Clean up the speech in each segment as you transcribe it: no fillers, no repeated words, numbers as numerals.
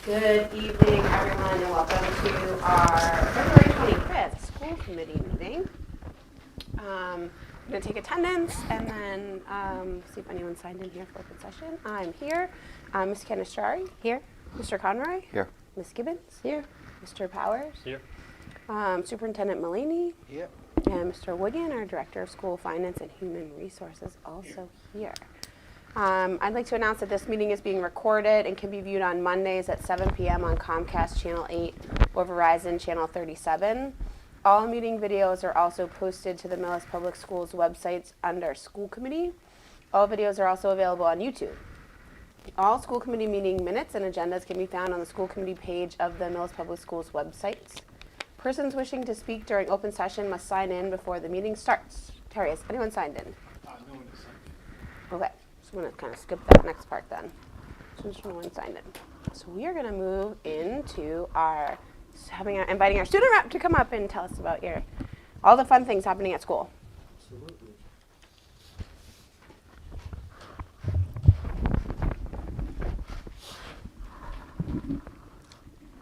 Good evening, everyone, and welcome to our February 25th school committee meeting. I'm going to take attendance and then see if anyone signed in here for open session. I'm here. Ms. Canistari? Here. Mr. Conroy? Here. Ms. Gibbons? Here. Mr. Powers? Here. Superintendent Mullaney? Here. And Mr. Wigan, our Director of School Finance and Human Resources, also here. I'd like to announce that this meeting is being recorded and can be viewed on Mondays at 7 p.m. on Comcast Channel 8 or Verizon Channel 37. All meeting videos are also posted to the Millis Public Schools websites under School Committee. All videos are also available on YouTube. All school committee meeting minutes and agendas can be found on the school committee page of the Millis Public Schools websites. Persons wishing to speak during open session must sign in before the meeting starts. Terry, has anyone signed in? No one is signed in. Okay, so I'm going to kind of skip that next part then. Since no one signed in. So we are going to move into our inviting our student rep to come up and tell us about all the fun things happening at school. Absolutely.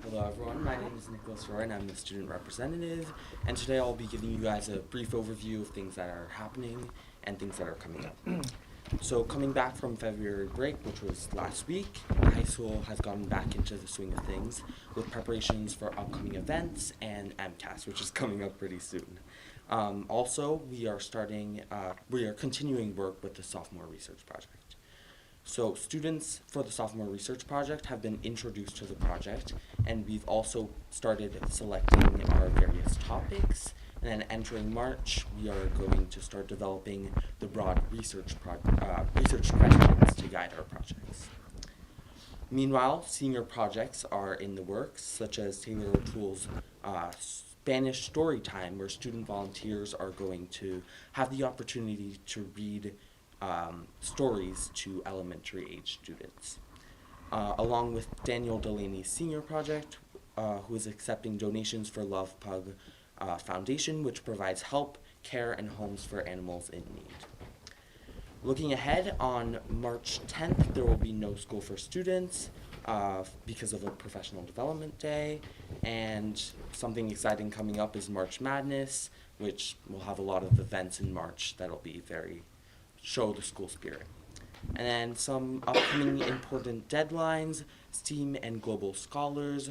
Hello everyone, my name is Nicholas Roy and I'm the student representative, and today I'll be giving you guys a brief overview of things that are happening and things that are coming up. So coming back from February break, which was last week, the high school has gotten back into the swing of things with preparations for upcoming events and MCAS, which is coming up pretty soon. Also, we are continuing work with the sophomore research project. So students for the sophomore research project have been introduced to the project, and we've also started selecting our various topics. And then entering March, we are going to start developing the broad research questions to guide our projects. Meanwhile, senior projects are in the works, such as Taylor O'Toole's Spanish story time, where student volunteers are going to have the opportunity to read stories to elementary age students. Along with Daniel Delaney's senior project, who is accepting donations for Love Pug Foundation, which provides help, care, and homes for animals in need. Looking ahead, on March 10th, there will be no school for students because of a professional development day, and something exciting coming up is March Madness, which will have a lot of events in March that'll be show the school spirit. And then some upcoming important deadlines: STEAM and Global Scholars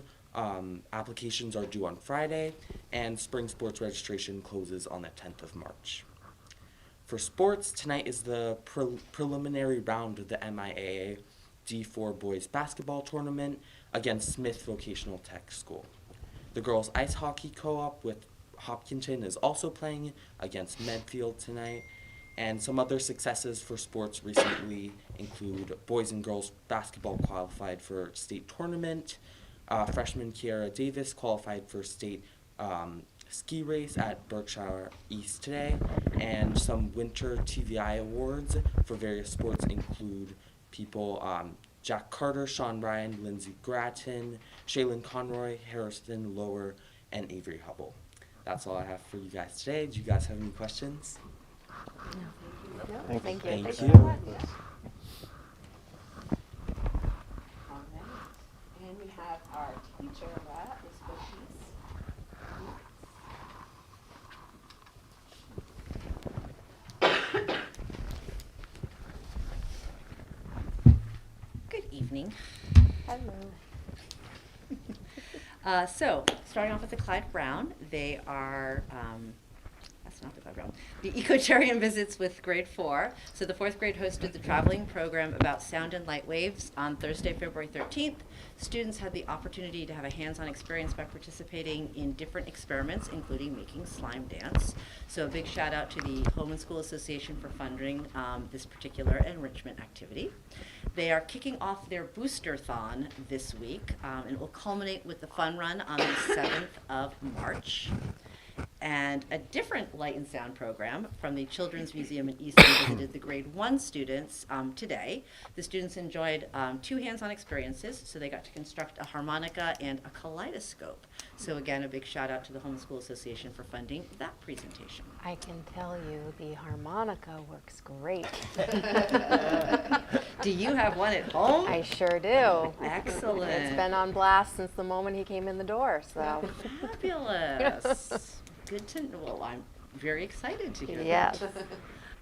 applications are due on Friday, and spring sports registration closes on the 10th of March. For sports, tonight is the preliminary round of the MIAA D4 boys basketball tournament against Smith Vocational Tech School. The girls ice hockey co-op with Hopkinton is also playing against Medfield tonight. And some other successes for sports recently include boys and girls basketball qualified for state tournament. Freshman Kiara Davis qualified for state ski race at Berkshire East today. And some winter TVI awards for various sports include Jack Carter, Sean Ryan, Lindsey Gratton, Shaylin Conroy, Harrison Lower, and Avery Hubble. That's all I have for you guys today. Do you guys have any questions? No, Thank you. Thank so you. much. All right. And we have our teacher rep, Ms. Baptiste. Good evening. Hello. So, starting off with the Clyde Brown, they are, that's not the Clyde Brown, the Ecotarian visits with grade 4. So the 4th grade hosted the traveling program about sound and light waves on Thursday, February 13th. Students had the opportunity to have a hands-on experience by participating in different experiments, including making slime dance. So a big shout out to the Home and School Association for funding this particular enrichment activity. They are kicking off their booster-thon this week, and it will culminate with the fun run on the 7th of March. And a different light and sound program from the Children's Museum in Easton visited the grade 1 students today. The students enjoyed 2 hands-on experiences, so they got to construct a harmonica and a kaleidoscope. So again, a big shout out to the Home and School Association for funding that presentation. I can tell you the harmonica works great. Do you have one at home? I sure do. Excellent. It's been on blast since the moment he came in the door, so. Fabulous. Good to know. Well, I'm very excited to hear Yes.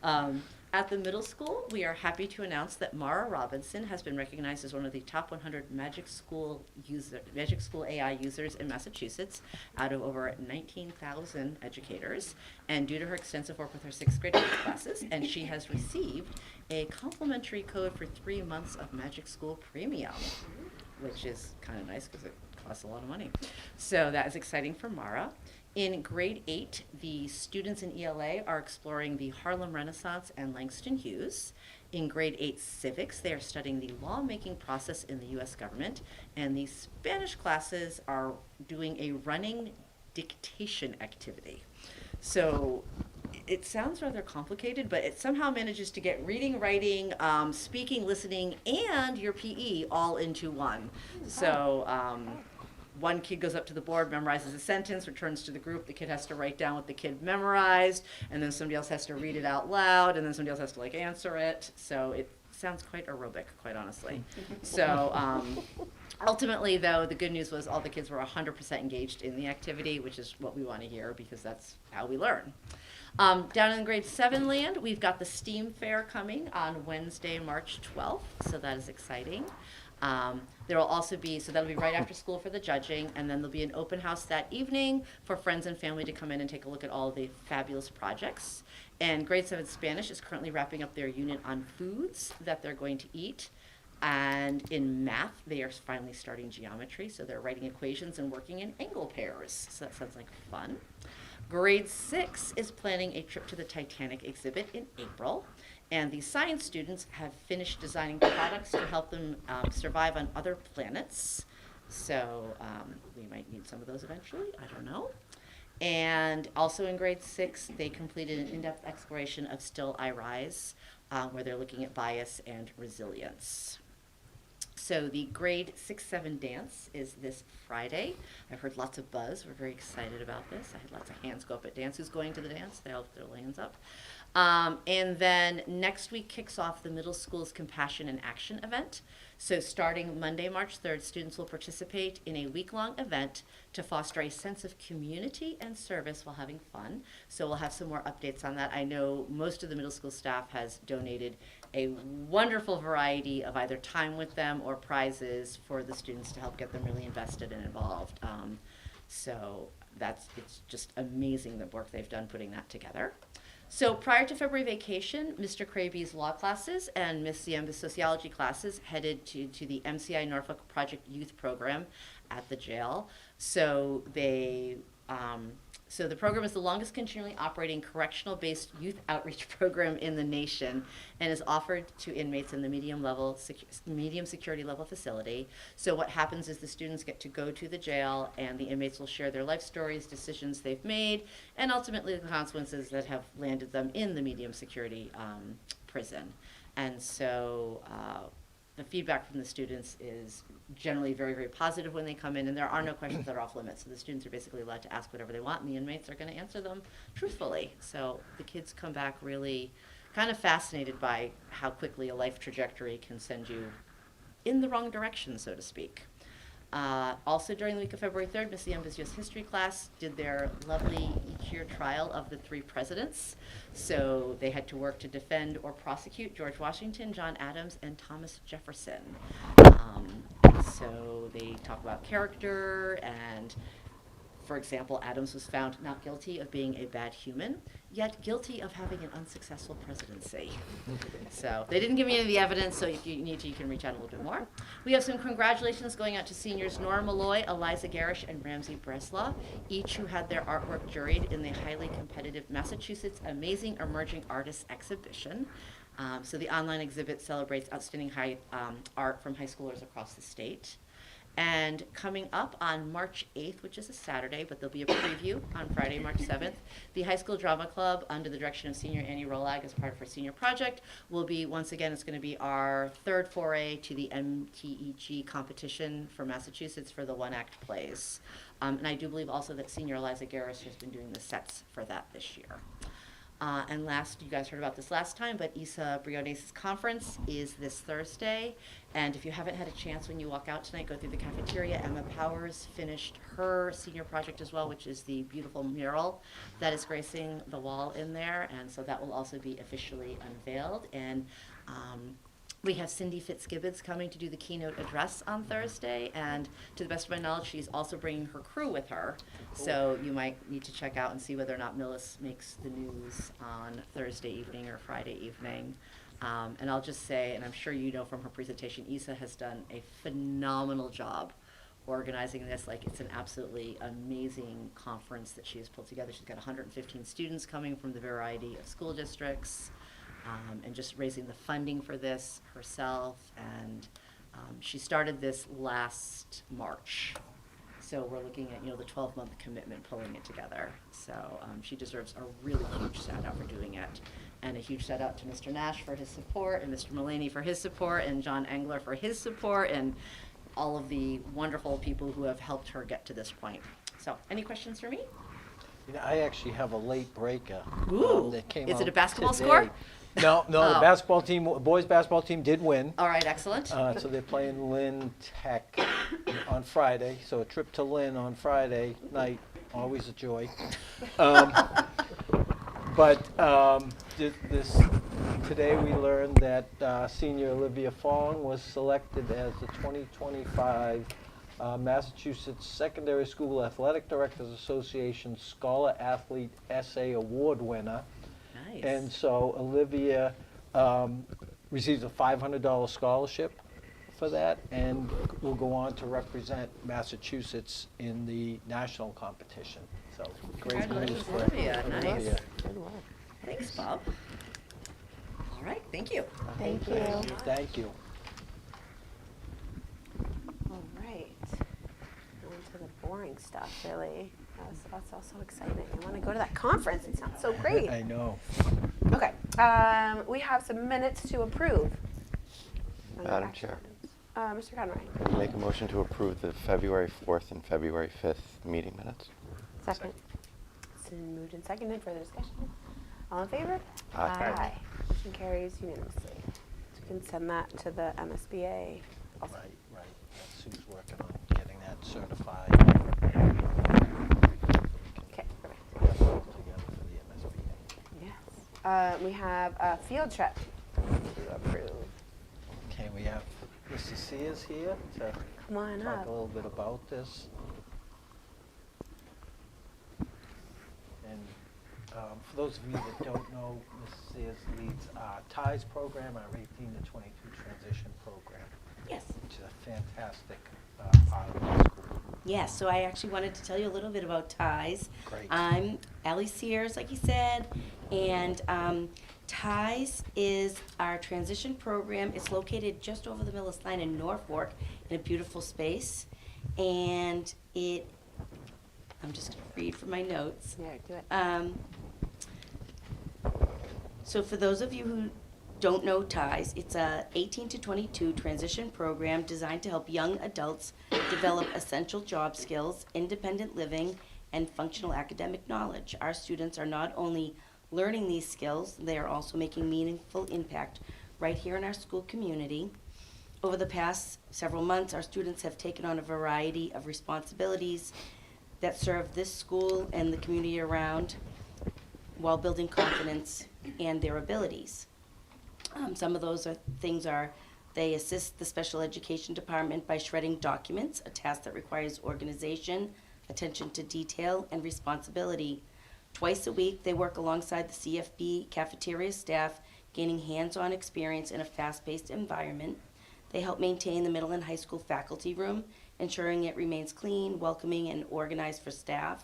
that. At the middle school, we are happy to announce that Mara Robinson has been recognized as one of the top 100 Magic School AI users in Massachusetts out of over 19,000 educators, and due to her extensive work with her 6th grade classes, and she has received a complimentary code for 3 months of Magic School Premium, which is kind of nice because it costs a lot of money. So that is exciting for Mara. In grade 8, the students in ELA are exploring the Harlem Renaissance and Langston Hughes. In grade 8 civics, they are studying the lawmaking process in the U.S. government. And the Spanish classes are doing a running dictation activity. So it sounds rather complicated, but it somehow manages to get reading, writing, speaking, listening, and your PE all into one. So one kid goes up to the board, memorizes a sentence, returns to the group. The kid has to write down what the kid memorized, and then somebody else has to read it out loud, and then somebody else has to like answer it. So it sounds quite aerobic, quite honestly. So ultimately, though, the good news was all the kids were 100% engaged in the activity, which is what we want to hear because that's how we learn. Down in grade 7 land, we've got the STEAM Fair coming on Wednesday, March 12th, so that is exciting. There will also be, so that'll be right after school for the judging, and then there'll be an open house that evening for friends and family to come in and take a look at all of the fabulous projects. And grade 7 Spanish is currently wrapping up their unit on foods that they're going to eat. And in math, they are finally starting geometry, so they're writing equations and working in angle pairs. So that sounds like fun. Grade 6 is planning a trip to the Titanic exhibit in April. And the science students have finished designing products to help them survive on other planets. So we might need some of those eventually, I don't know. And also in grade 6, they completed an in-depth exploration of Still I Rise, where they're looking at bias and resilience. So the grade 6-7 dance is this Friday. I've heard lots of buzz. We're very excited about this. I had lots of hands go up at dance. Who's going to the dance? They all put their hands up. And then next week kicks off the middle school's Compassion in Action event. So starting Monday, March 3rd, students will participate in a week-long event to foster a sense of community and service while having fun. So we'll have some more updates on that. I know most of the middle school staff has donated a wonderful variety of either time with them or prizes for the students to help get them really invested and involved. So it's just amazing the work they've done putting that together. So prior to February vacation, Mr. Craby's law classes and Miss Ziemba's sociology classes headed to the MCI Norfolk Project Youth Program at the jail. So so the program is the longest continually operating correctional-based youth outreach program in the nation and is offered to inmates in the medium security level facility. So what happens is the students get to go to the jail and the inmates will share their life stories, decisions they've made, and ultimately the consequences that have landed them in the medium security prison. And so the feedback from the students is generally very, very positive when they come in, and there are no questions that are off limits. So the students are basically allowed to ask whatever they want, and the inmates are going to answer them truthfully. So the kids come back really kind of fascinated by how quickly a life trajectory can send you in the wrong direction, so to speak. Also during the week of February 3rd, Miss Ziemba's U.S. history class did their lovely each year trial of the 3 presidents. So they had to work to defend or prosecute George Washington, John Adams, and Thomas Jefferson. So they talk about character and, for example, Adams was found not guilty of being a bad human, yet guilty of having an unsuccessful presidency. So they didn't give me any of the evidence, so if you need to, you can reach out a little bit more. We have some congratulations going out to seniors Nora Malloy, Eliza Garish, and Ramsey Breslaw, each who had their artwork juried in the highly competitive Massachusetts Amazing Emerging Artists Exhibition. So the online exhibit celebrates outstanding art from high schoolers across the state. And coming up on March 8th, which is a Saturday, but there'll be a preview on Friday, March 7th, the High School Drama Club, under the direction of Senior Annie Rolag as part of her senior project, will be, once again, it's going to be our 3rd foray to the MTEG competition for Massachusetts for the one-act plays. And I do believe also that Senior Eliza Garris has been doing the sets for that this year. And last, you guys heard about this last time, but Isa Briones' conference is this Thursday. And if you haven't had a chance when you walk out tonight, go through the cafeteria. Emma Powers finished her senior project as well, which is the beautiful mural that is gracing the wall in there. And so that will also be officially unveiled. And we have Cindy Fitzgibbons coming to do the keynote address on Thursday, and to the best of my knowledge, she's also bringing her crew with her. So you might need to check out and see whether or not Millis makes the news on Thursday evening or Friday evening. And I'll just say, and I'm sure you know from her presentation, Isa has done a phenomenal job organizing this. Like, it's an absolutely amazing conference that she has pulled together. She's got 115 students coming from the variety of school districts. And just raising the funding for this herself. And she started this last March. So we're looking at, the 12-month commitment pulling it together. So she deserves a really huge shout out for doing it. And a huge shout out to Mr. Nash for his support, and Mr. Mullaney for his support, and John Engler for his support, and all of the wonderful people who have helped her get to this point. So any questions for me? I actually have a late breaker. Ooh, That came is it out a basketball today. score? No, the Oh. basketball team, boys basketball team did win. All right, excellent. So they're playing Lynn Tech on Friday. So a trip to Lynn on Friday night, always a joy. Today we learned that senior Olivia Fong was selected as the 2025 Massachusetts Secondary School Athletic Directors Association Scholar Athlete Essay Award winner. Nice. And so Olivia receives a $500 scholarship for that, and will go on to represent Massachusetts in the national competition. So great news Congratulations, for Olivia. Nice. Olivia. Thanks, Bob. All right, thank you. Thank you. Thank you. All right. On to the boring stuff, really. That's also exciting. I want to go to that conference. It sounds so great. I know. Okay. We have some minutes to approve. Under Madam action Chair. items. Mr. Conroy. Make a motion to approve the February 4th and February 5th meeting minutes. Second. It's been moved and seconded. Further discussion? All in favor? Aye. Motion carries unanimously. So we can send that to the MSBA. Also. Right. Sue's working on getting that certified. Okay, perfect. Together for the MSBA. Yes. We have a field trip to approve. Okay, we have Mr. Sears here to Come on talk up. a little bit about this. And for those of you that don't know, Mrs. Sears leads our TIES program, our 18 to 22 transition program, Yes. which is a fantastic part of our school. Yes, so I actually wanted to tell you a little bit about TIES. Great. I'm Allie Sears, like you said, and TIES is our transition program. It's located just over the Millis line in Norfolk in a beautiful space. And I'm just going to read from my notes. Yeah, do it. So for those of you who don't know TIES, it's a 18 to 22 transition program designed to help young adults develop essential job skills, independent living, and functional academic knowledge. Our students are not only learning these skills, they are also making meaningful impact right here in our school community. Over the past several months, our students have taken on a variety of responsibilities that serve this school and the community around while building confidence and their abilities. Some of those things are they assist the special education department by shredding documents, a task that requires organization, attention to detail, and responsibility. Twice a week, they work alongside the CFB cafeteria staff, gaining hands-on experience in a fast-paced environment. They help maintain the middle and high school faculty room, ensuring it remains clean, welcoming, and organized for staff.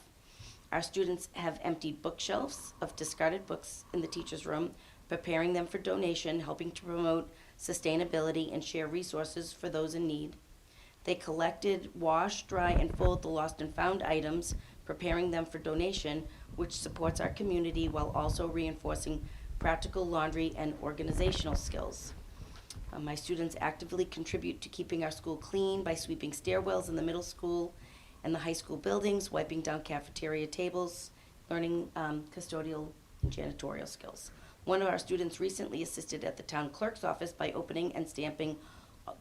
Our students have emptied bookshelves of discarded books in the teacher's room, preparing them for donation, helping to promote sustainability and share resources for those in need. They collected, wash, dry, and fold the lost and found items, preparing them for donation, which supports our community while also reinforcing practical laundry and organizational skills. My students actively contribute to keeping our school clean by sweeping stairwells in the middle school and the high school buildings, wiping down cafeteria tables, learning custodial and janitorial skills. One of our students recently assisted at the town clerk's office by opening and stamping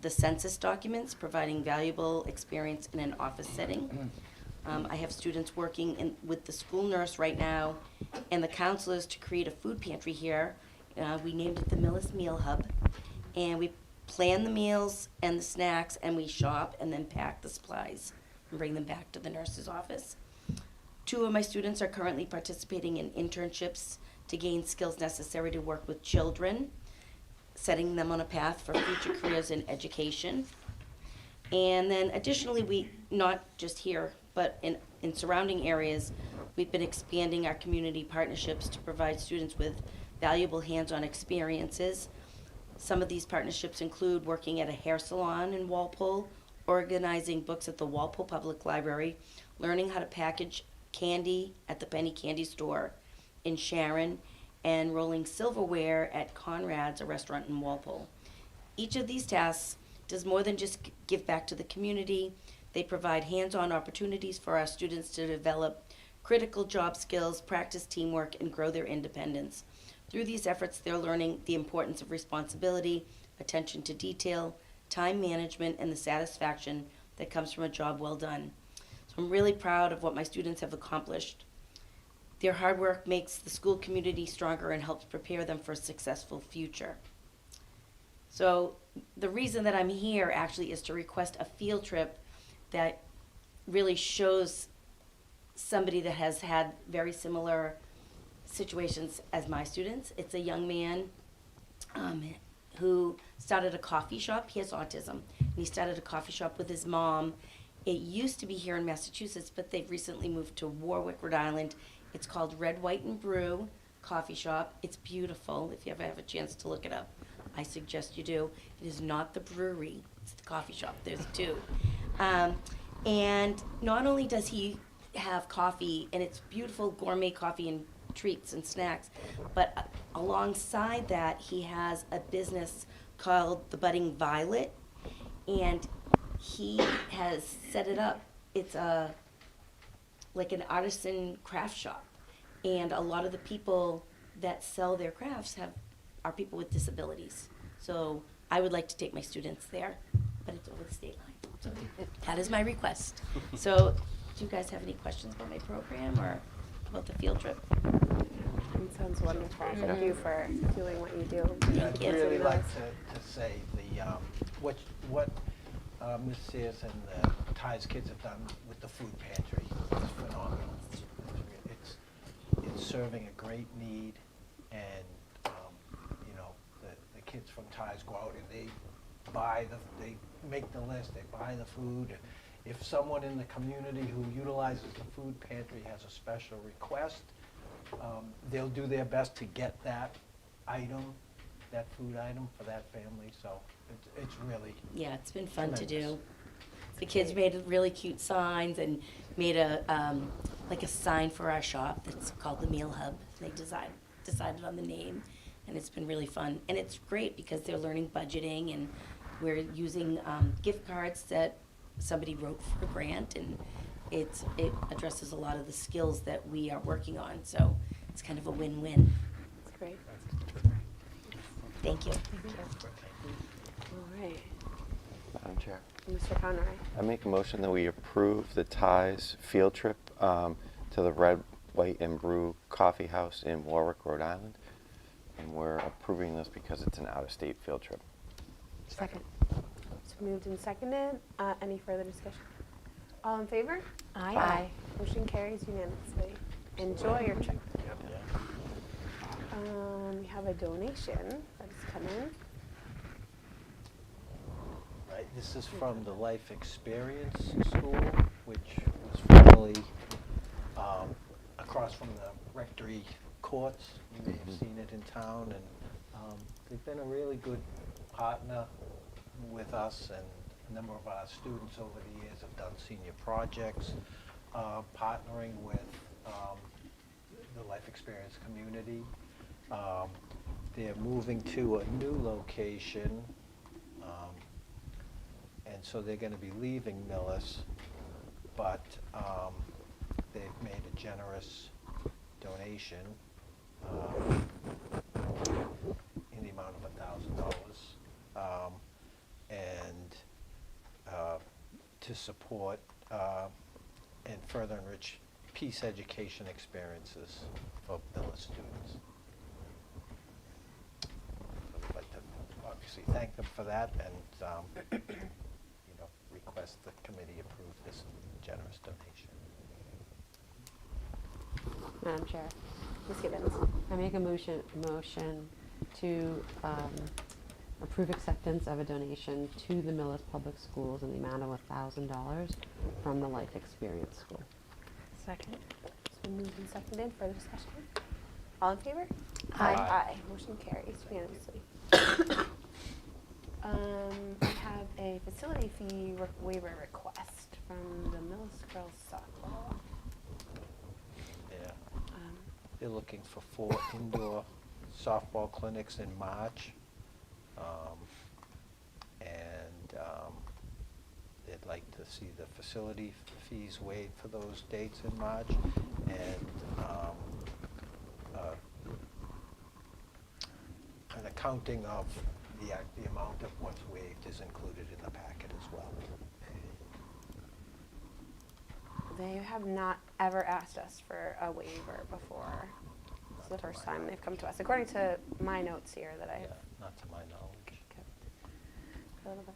the census documents, providing valuable experience in an office setting. I have students working with the school nurse right now and the counselors to create a food pantry here. We named it the Millis Meal Hub. And we plan the meals and the snacks, and we shop and then pack the supplies and bring them back to the nurse's office. 2 of my students are currently participating in internships to gain skills necessary to work with children, setting them on a path for future careers in education. And then additionally, we, not just here, but in surrounding areas, we've been expanding our community partnerships to provide students with valuable hands-on experiences. Some of these partnerships include working at a hair salon in Walpole, organizing books at the Walpole Public Library, learning how to package candy at the Penny Candy Store in Sharon, and rolling silverware at Conrad's, a restaurant in Walpole. Each of these tasks does more than just give back to the community. They provide hands-on opportunities for our students to develop critical job skills, practice teamwork, and grow their independence. Through these efforts, they're learning the importance of responsibility, attention to detail, time management, and the satisfaction that comes from a job well done. So I'm really proud of what my students have accomplished. Their hard work makes the school community stronger and helps prepare them for a successful future. So the reason that I'm here actually is to request a field trip that really shows somebody that has had very similar situations as my students. It's a young man who started a coffee shop. He has autism. And he started a coffee shop with his mom. It used to be here in Massachusetts, but they've recently moved to Warwick, Rhode Island. It's called Red, White, and Brew Coffee Shop. It's beautiful. If you ever have a chance to look it up, I suggest you do. It is not the brewery. It's the coffee shop. There's 2. And not only does he have coffee, and it's beautiful gourmet coffee and treats and snacks, but alongside that, he has a business called The Budding Violet, and he has set it up. It's like an artisan craft shop, and a lot of the people that sell their crafts are people with disabilities. So I would like to take my students there, but it's over the state line. So that is my request. So do you guys have any questions about my program or about the field trip? It sounds wonderful. Thank you for doing what you do. I'd you. really like to say what Ms. Sears and the Ties kids have done with the food pantry is phenomenal. It's serving a great need, and the kids from Ties go out and they make the list, they buy the food. If someone in the community who utilizes the food pantry has a special request, they'll do their best to get that food item for that family. So it's really Yeah, it's been fun to tremendous. do. The kids made really cute signs and made a sign for our shop that's called the Meal Hub. They decided on the name, and it's been really fun. And it's great because they're learning budgeting, and we're using gift cards that somebody wrote for a grant, and it addresses a lot of the skills that we are working on. So it's kind of a win-win. That's great. Thank you. All right. Madam Chair. Mr. Conroy. I make a motion that we approve the Ties field trip to the Red, White, and Brew Coffee House in Warwick, Rhode Island. And we're approving this because it's an out-of-state field trip. Second. It's moved and seconded. Any further discussion? All in favor? Aye. Motion carries unanimously. Enjoy your trip. We have a donation that has come in. Right, this is from the Life Experience School, which was formerly across from the Rectory Courts. You may have seen it in town, and they've been a really good partner with us, and a number of our students over the years have done senior projects, partnering with the Life Experience community. They're moving to a new location, and so they're going to be leaving Millis, but they've made a generous donation, in the amount of $1,000, and to support and further enrich peace education experiences for Millis students. So we'd like to obviously thank them for that and request the committee approve this generous donation. Madam Chair. Ms. Gibbons. I make a motion to approve acceptance of a donation to the Millis Public Schools in the amount of $1,000 from the Life Experience School. Second. It's been moved and seconded. Further discussion? All in favor? Aye. Aye. Motion carries unanimously. We have a facility fee waiver request from the Millis Girls Softball. Yeah. Um, They're looking for 4 indoor softball clinics in March. They'd like to see the facility fees waived for those dates in March. And an accounting of the amount of what's waived is included in the packet as well. They have not ever asked us for a waiver before. This is the first time they've come to us, according to my notes here that I Yeah, have not to my knowledge. kept a little bit.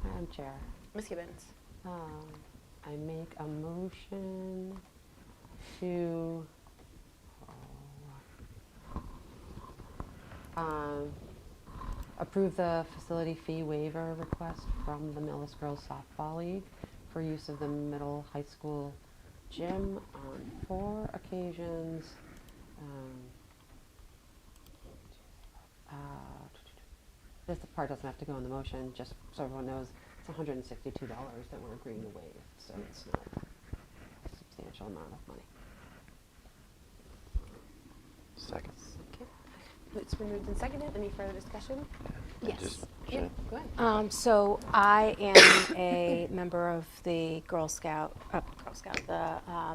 Madam Chair, Ms. Gibbons. I make a motion to approve the facility fee waiver request from the Millis Girls Softball League for use of the middle high school gym on 4 occasions. This part doesn't have to go in the motion, just so everyone knows it's $162 that we're agreeing to waive, so it's not a substantial amount of money. Second. Okay. It's been moved and seconded. Any further discussion? And Yes. just- Yeah, go ahead. So I am a member of the the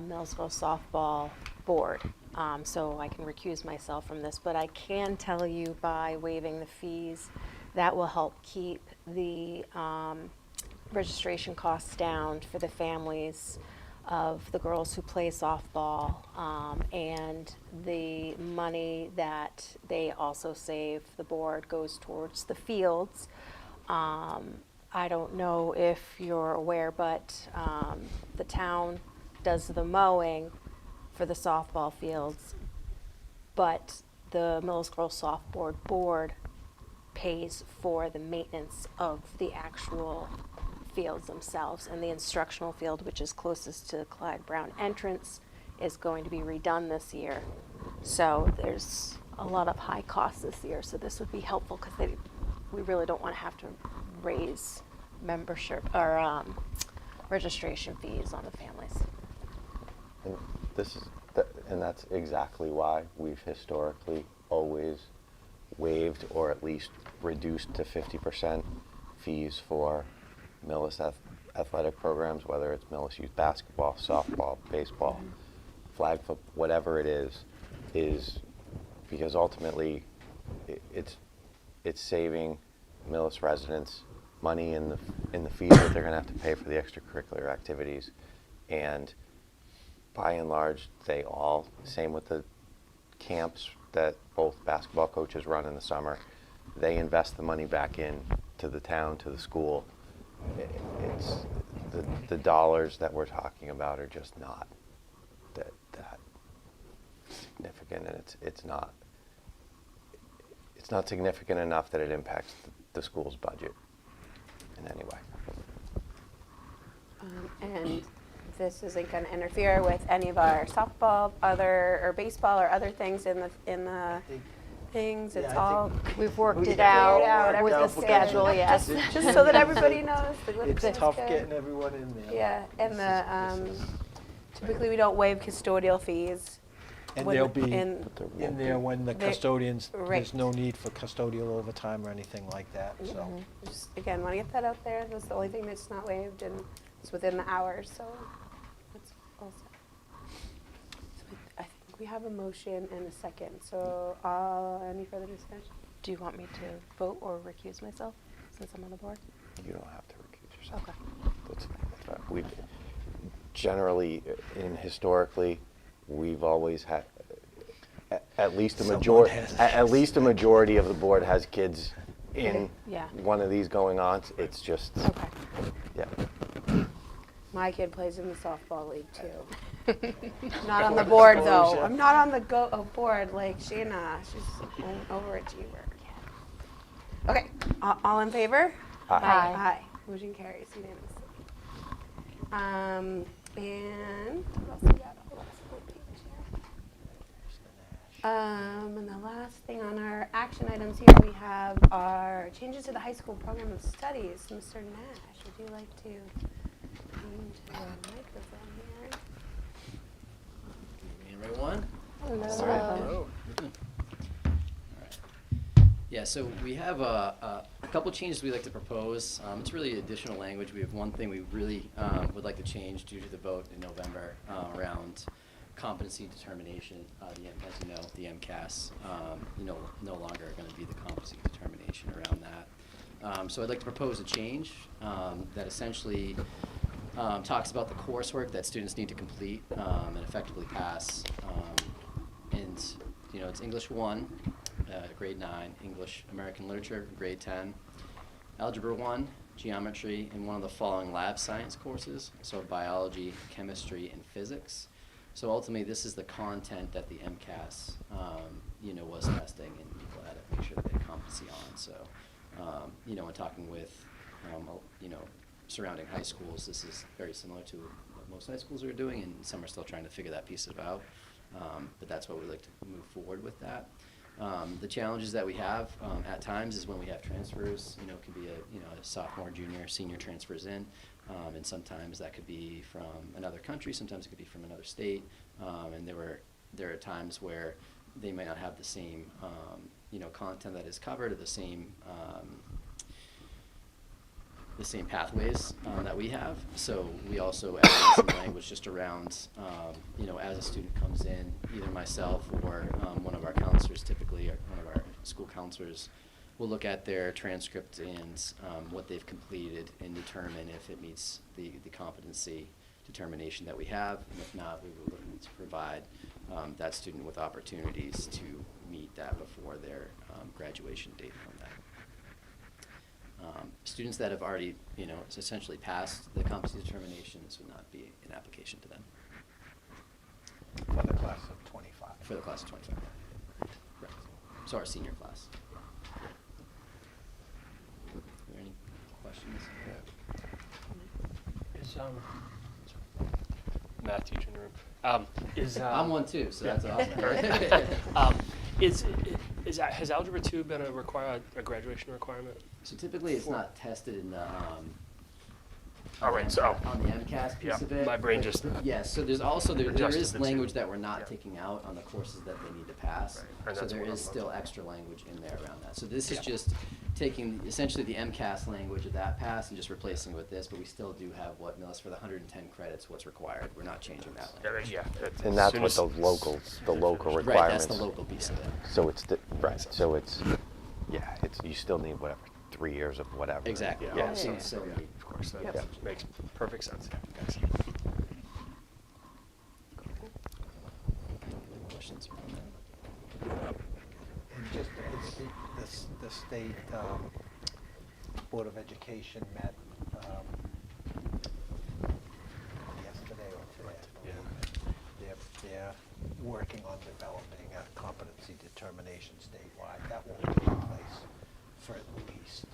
Millis Girls Softball Board. So I can recuse myself from this, but I can tell you by waiving the fees, that will help keep the registration costs down for the families of the girls who play softball, and the money that they also save, the board, goes towards the fields. I don't know if you're aware, but the town does the mowing for the softball fields, but the Millis Girls Softball Board pays for the maintenance of the actual fields themselves, and the instructional field, which is closest to the Clyde Brown entrance, is going to be redone this year. So there's a lot of high costs this year, so this would be helpful because we really don't want to have to raise membership or registration fees on the families. And and that's exactly why we've historically always waived or at least reduced to 50% fees for Millis athletic programs, whether it's Millis youth basketball, softball, baseball, flag football, whatever it is because ultimately it's saving Millis residents money in the fees that they're going to have to pay for the extracurricular activities, and by and large, they all, same with the camps that both basketball coaches run in the summer, they invest the money back in to the town, to the school. It's the dollars that we're talking about are just not that significant, and it's not significant enough that it impacts the school's budget in any way. And this isn't going to interfere with any of our softball, or baseball, or other things in the things. It's I all We've worked it figured out out with the everything's schedule, good. yes. Just so that everybody knows. It's tough getting everyone in there. Yeah, and This is- typically we don't waive custodial fees. And when- they'll be in- But there in won't there be. when the They- custodians, right. there's no need for custodial overtime or anything like that, so. Just, again, want to get that out there. That's the only thing that's not waived, and it's within the hours, so that's all set. So I think we have a motion and a second, so any further discussion? Do you want me to vote or recuse myself since I'm on the board? You don't have to recuse yourself. Okay. That's fine. We generally, historically, we've always had at least a majority. At least a majority of the board has kids in Yeah. one of these going on. It's just, Okay. yeah. My kid plays in the softball league too. Not on the board though. I'm not on the board like Shayna. She's an overachiever. Okay, all in favor? Aye. Aye. Motion carries unanimously. And what else we got? Oh, that's the page here. And the last thing on our action items here, we have our changes to the high school program of studies. Mr. Nash, would you like to come to the microphone here? Everyone? Hello. Yeah, so we have a couple changes we'd like to propose. It's really additional language. We have one thing we really would like to change due to the vote in November around competency determination. As you know, the MCAS, no longer going to be the competency determination around that. So I'd like to propose a change that essentially talks about the coursework that students need to complete and effectively pass. And it's English 1. Grade 9, English American Literature, grade 10, Algebra 1, Geometry, and one of the following lab science courses, so biology, chemistry, and physics. So ultimately, this is the content that the MCAS, was testing, and people had to make sure that they had competency on. So, when talking with, surrounding high schools, this is very similar to what most high schools are doing, and some are still trying to figure that piece out. But that's why we like to move forward with that. The challenges that we have at times is when we have transfers, it could be a sophomore, junior, senior transfers in, and sometimes that could be from another country, sometimes it could be from another state, and there are times where they might not have the same, content that is covered or the same pathways that we have. So we also add in some language just around, as a student comes in, either myself or one of our counselors, typically or one of our school counselors, will look at their transcript and what they've completed and determine if it meets the competency determination that we have. And if not, we will look to provide that student with opportunities to meet that before their graduation date on that. Students that have already, essentially passed the competency determination, this would not be an application to them. For the class of 25. For the class of 25. Right. So our senior class. Are there any questions? Is math teacher in the room. I'm one too, so that's awesome. Has Algebra 2 been a graduation requirement? So typically it's not tested in the All right, so on the MCAS piece yeah, of it. my brain But just yes. So there's also there adjusted is the language two. that we're not Yeah. taking out on the courses that they need to pass. Right, and So that's there what is I'm still looking at. extra language in there around that. So this is Yeah. just taking essentially the MCAS language of that pass and just replacing it with this. But we still do have what Millis for the 110 credits. What's required? We're not changing that language. yeah. And that's what the local requirements. Right. That's the local piece of it. So it's, so it's, you still need whatever, 3 years of whatever. Exactly. Yeah. Yeah. Yeah. So still need. Of course, that Yep. makes perfect sense. Questions around that? And just, the state Board of Education met yesterday or today, I believe. They're working on developing a competency determination statewide. That won't take place for at least,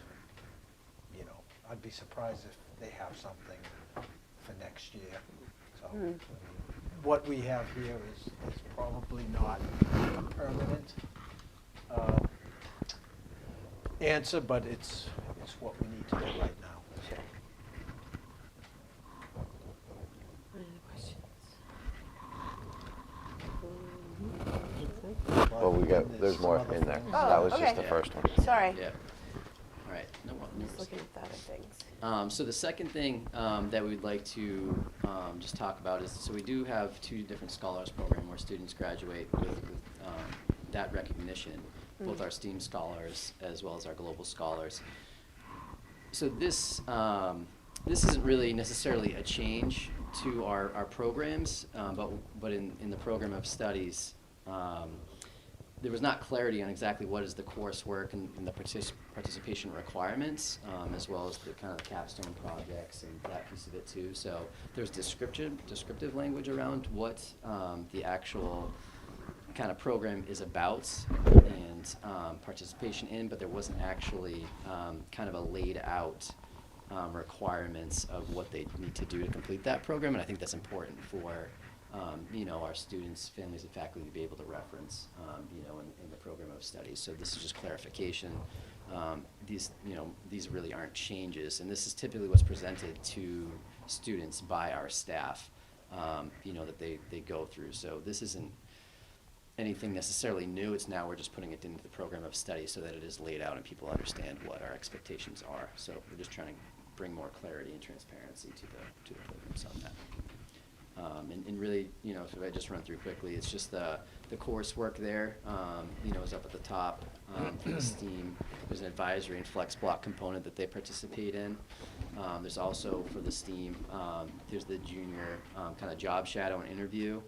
I'd be surprised if they have something for next year. So what we have here is probably not a permanent answer, but it's what we need to do right now. So. Any other questions? Well, there's more in there. Oh, That was okay. just the first one. Sorry. Yeah. All right. No I'm just looking at the other things. So the second thing that we'd like to just talk about is, so we do have 2 different scholars program where students graduate with that recognition, both our STEAM scholars as well as our global scholars. So this isn't really necessarily a change to our programs, but in the program of studies, there was not clarity on exactly what is the coursework and the participation requirements, as well as the kind of capstone projects and that piece of it too. So there's descriptive language around what the actual kind of program is about and participation in, but there wasn't actually kind of a laid out requirements of what they need to do to complete that program, and I think that's important for our students, families, and faculty to be able to reference, in the program of studies. So this is just clarification. These really aren't changes, and this is typically what's presented to students by our staff, that they go through. So this isn't anything necessarily new. It's now we're just putting it into the program of study so that it is laid out and people understand what our expectations are. So we're just trying to bring more clarity and transparency to the programs on that. And really, if I just run through quickly, it's just the coursework there, is up at the top for the STEAM. There's an advisory and flex block component that they participate in. There's also for the STEAM, there's the junior kind of job shadow and interview.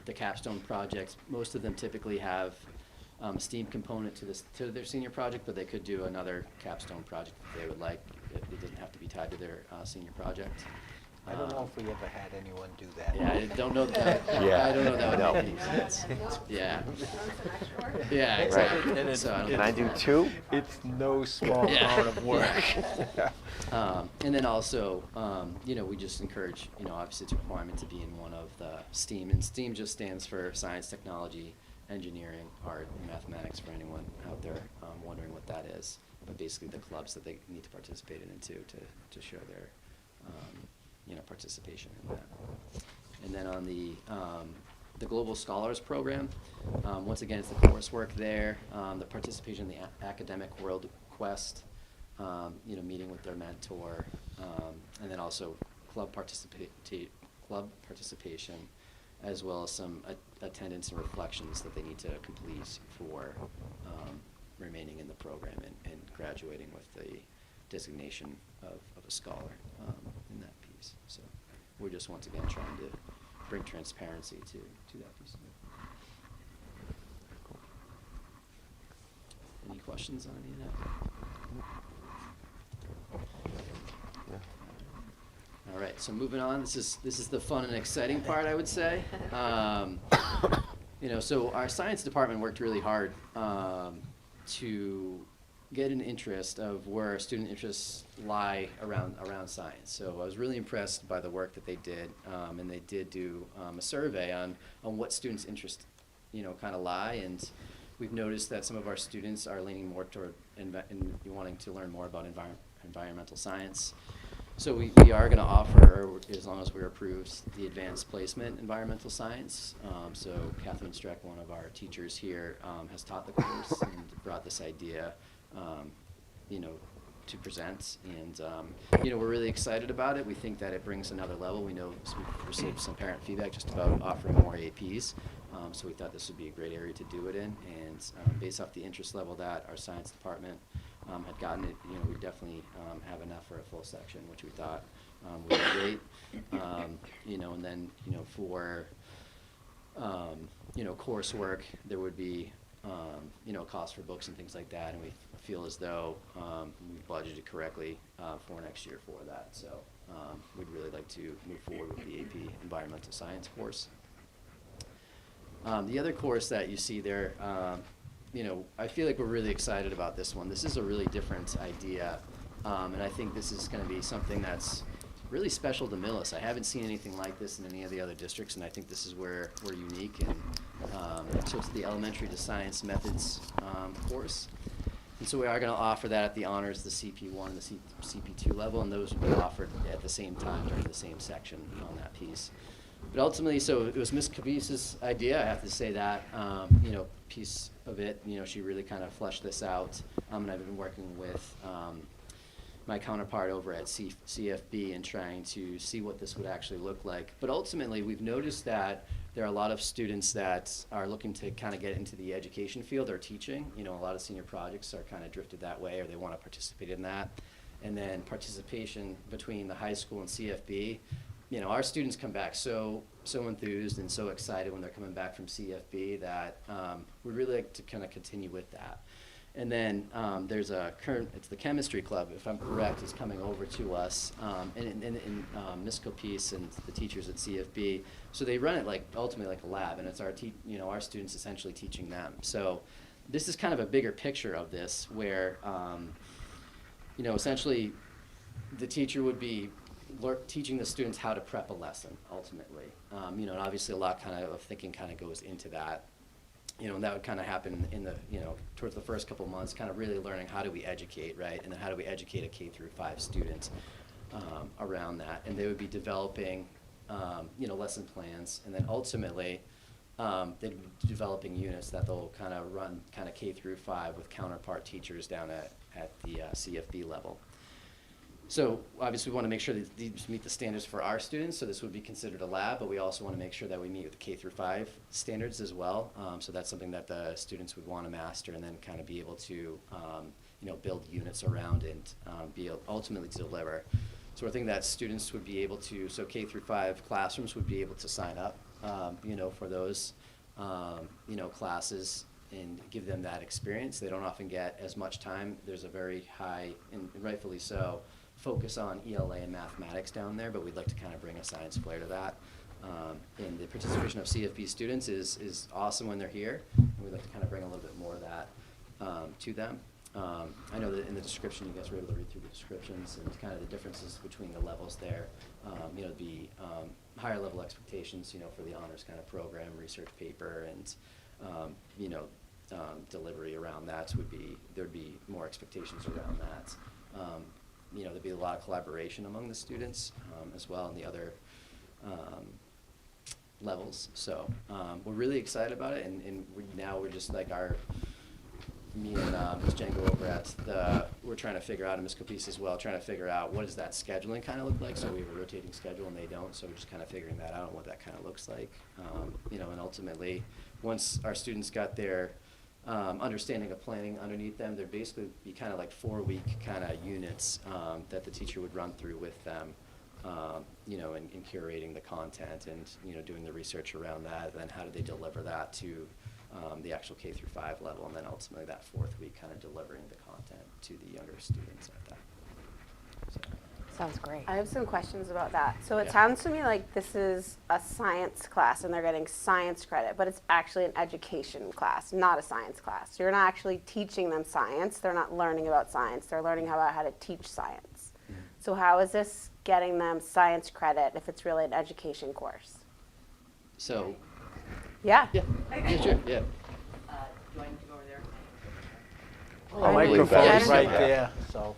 The capstone projects, most of them typically have a STEAM component to their senior project, but they could do another capstone project if they would like. It doesn't have to be tied to their senior project. I don't know if we ever had anyone do that. Yeah, I don't know that. Yeah. I don't know that would No. make any sense. Yeah. Right. Yeah, Right. exactly. And So I don't Can I do 2? It's no small Yeah. amount of work. And then also, we just encourage, obviously it's a requirement to be in one of the STEAM, and STEAM just stands for science, technology, engineering, art, and mathematics for anyone out there wondering what that is. But basically the clubs that they need to participate in too, to show their, participation in that. And then on the Global Scholars Program, once again, it's the coursework there, the participation in the academic world quest, meeting with their mentor, and then also club participation, as well as some attendance and reflections that they need to complete for remaining in the program and graduating with the designation of a scholar in that piece. So we're just once again trying to bring transparency to that piece of it. Any questions on any of that? All right, so moving on, this is the fun and exciting part, I would say. So our science department worked really hard to get an interest of where our student interests lie around science. So I was really impressed by the work that they did, and they did do a survey on what students' interests, kind of lie, and we've noticed that some of our students are leaning more toward wanting to learn more about environmental science. So we are going to offer, as long as we're approved, the advanced placement environmental science. So Kathleen Streck, one of our teachers here, has taught the course and brought this idea, to present. And, we're really excited about it. We think that it brings another level. We know we've received some parent feedback just about offering more APs. So we thought this would be a great area to do it in. And based off the interest level that our science department had gotten it, we definitely have enough for a full section, which we thought would be great. And then, for, coursework, there would be, cost for books and things like that, and we feel as though we've budgeted correctly for next year for that. So we'd really like to move forward with the AP Environmental Science course. The other course that you see there, I feel like we're really excited about this one. This is a really different idea, and I think this is going to be something that's really special to Millis. I haven't seen anything like this in any of the other districts, and I think this is where we're unique. And so it's the Elementary to Science Methods course. And so we are going to offer that at the honors, the CP1 and the CP2 level, and those will be offered at the same time during the same section on that piece. But ultimately, so it was Ms. Cabise's idea, I have to say that, piece of it, she really kind of fleshed this out. And I've been working with my counterpart over at CFB and trying to see what this would actually look like. But ultimately, we've noticed that there are a lot of students that are looking to kind of get into the education field or teaching. A lot of senior projects are kind of drifted that way, or they want to participate in that. And then participation between the high school and CFB. Our students come back so enthused and so excited when they're coming back from CFB that we'd really like to kind of continue with that. And then there's it's the chemistry club, if I'm correct, is coming over to us, and Ms. Copese and the teachers at CFB. So they run it ultimately like a lab, and it's our students essentially teaching them. So this is kind of a bigger picture of this, where essentially the teacher would be teaching the students how to prep a lesson ultimately. And obviously a lot of thinking kind of goes into that. And that would kind of happen in the, towards the first couple of months, kind of really learning how do we educate, right? And then how do we educate a K through 5 student around that. And they would be developing, lesson plans. And then ultimately, they'd be developing units that they'll kind of run kind of K through 5 with counterpart teachers down at the CFB level. So obviously we want to make sure that these meet the standards for our students, so this would be considered a lab, but we also want to make sure that we meet with the K through 5 standards as well. So that's something that the students would want to master and then kind of be able to build units around and be able ultimately to deliver. So we're thinking that students would be able to, so K through 5 classrooms would be able to sign up for those classes and give them that experience. They don't often get as much time. There's a very high, and rightfully so, focus on ELA and mathematics down there, but we'd like to kind of bring a science flair to that. And the participation of CFB students is awesome when they're here, and we'd like to kind of bring a little bit more of that to them. I know that in the description, you guys were able to read through the descriptions and kind of the differences between the levels there. The higher level expectations, for the honors kind of program, research paper, and delivery around that there'd be more expectations around that. There'd be a lot of collaboration among the students as well in the other levels. So we're really excited about it, and we're just like me and Ms. Jen go over we're trying to figure out, and Ms. Copese as well, trying to figure out what does that scheduling kind of look like. So we have a rotating schedule and they don't, so we're just kind of figuring that out and what that kind of looks like. And ultimately, once our students got their understanding of planning underneath them, there'd basically be kind of like 4-week kind of units that the teacher would run through with them, in curating the content and, doing the research around that. And then how do they deliver that to the actual K through 5 level, and then ultimately that 4th week kind of delivering the content to the younger students at that. So. Sounds great. I have some questions about that. So it Yeah. sounds to me like this is a science class and they're getting science credit, but it's actually an education class, not a science class. You're not actually teaching them science. They're not learning about science. They're learning about how to teach science. Mm-hmm. So how is this getting them science credit if it's really an education course? So, Yeah. yeah, sure, yeah. Do I need to go over there? The I believe microphone's that. right Yeah. there, so.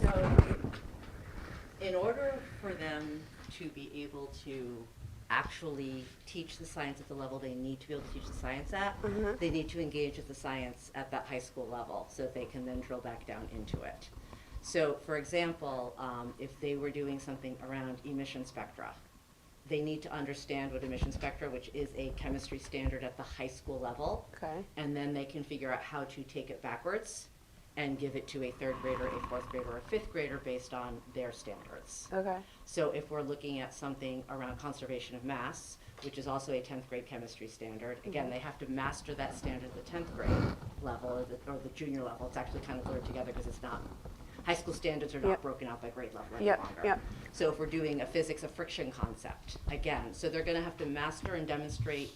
So, in order for them to be able to actually teach the science at the level they need to be able to teach the science at, Mhm. they need to engage with the science at that high school level so they can then drill back down into it. So, for example, if they were doing something around emission spectra, they need to understand what emission spectra, which is a chemistry standard at the high school level, Okay. and then they can figure out how to take it backwards and give it to a 3rd grader, a 4th grader, or a 5th grader based on their standards. Okay. So if we're looking at something around conservation of mass, which is also a 10th grade chemistry standard, again, they have to master that standard at the 10th grade level or the junior level. It's actually kind of blurred together because it's not, high school standards are not Yep. broken out by grade level any Yep, longer. yep. So if we're doing a physics of friction concept, again, so they're gonna have to master and demonstrate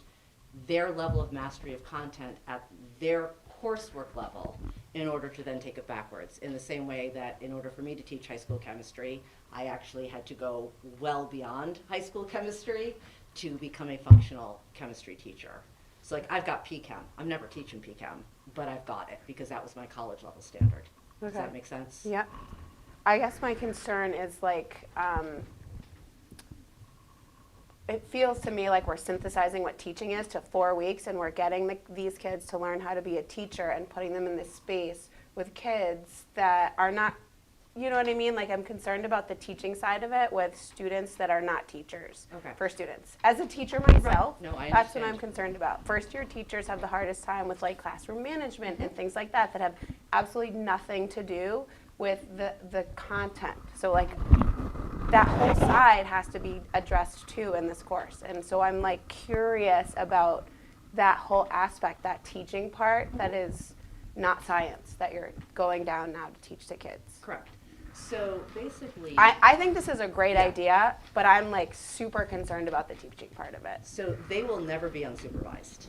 their level of mastery of content at their coursework level in order to then take it backwards. In the same way that in order for me to teach high school chemistry, I actually had to go well beyond high school chemistry to become a functional chemistry teacher. So like I've got PChem. I'm never teaching PChem, but I've got it because that was my college level standard. Does Okay. that make sense? Yep. I guess my concern is like, it feels to me like we're synthesizing what teaching is to 4 weeks, and we're getting these kids to learn how to be a teacher and putting them in this space with kids that are not, you know what I mean? Like, I'm concerned about the teaching side of it with students that are not teachers. Okay. For students. As a teacher myself, No, I that's what I'm understand. concerned about. First year teachers have the hardest time with like classroom management and things like that have absolutely nothing to do with the content. So like that whole side has to be addressed too in this course. And so I'm like curious about that whole aspect, that teaching part that is not science that you're going down now to teach to kids. Correct. So basically, I think this is a great Yeah. idea, but I'm like super concerned about the teaching part of it. so they will never be unsupervised.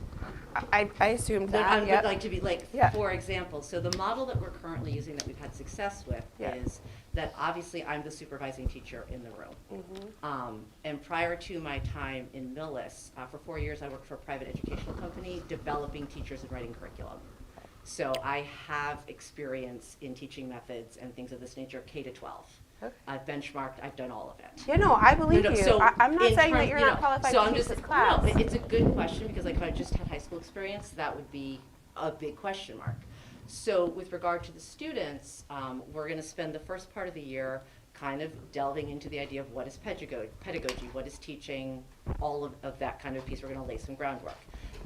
I assumed No, that. I would Yep. like to be like, Yeah. for example, so the model that we're currently using that we've had success with Yeah. is that obviously I'm the supervising teacher in the room. Mm-hmm. And prior to my time in Millis, for 4 years I worked for a private educational company developing teachers and writing curriculum. So I have experience in teaching methods and things of this nature, K to 12. Okay. I've benchmarked, I've done all of it. Yeah, no, I believe you. So I'm not in saying that terms- you're you not know, qualified so to I'm teach just, this class. No, it's a good question because like if I just had high school experience, that would be a big question mark. So with regard to the students, we're going to spend the first part of the year kind of delving into the idea of what is pedagogy, what is teaching, all of that kind of piece. We're going to lay some groundwork.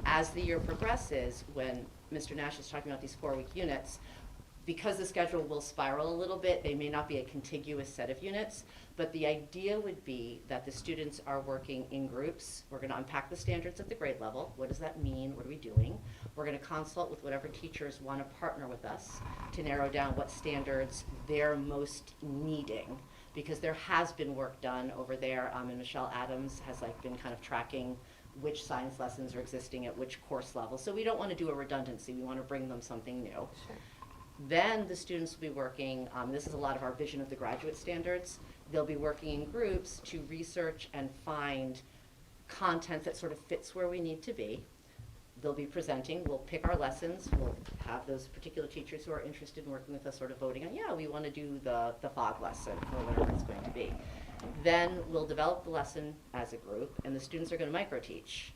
As the year progresses, when Mr. Nash is talking about these 4-week units, because the schedule will spiral a little bit, they may not be a contiguous set of units, but the idea would be that the students are working in groups. We're going to unpack the standards at the grade level. What does that mean? What are we doing? We're going to consult with whatever teachers want to partner with us to narrow down what standards they're most needing, because there has been work done over there, and Michelle Adams has like been kind of tracking which science lessons are existing at which course level. So we don't want to do a redundancy. We want to bring them something new. Sure. Then the students will be working, this is a lot of our vision of the graduate standards, they'll be working in groups to research and find content that sort of fits where we need to be. They'll be presenting, we'll pick our lessons, we'll have those particular teachers who are interested in working with us sort of voting on, yeah, we want to do the fog lesson or whatever it's going to be. Then we'll develop the lesson as a group and the students are going to micro-teach.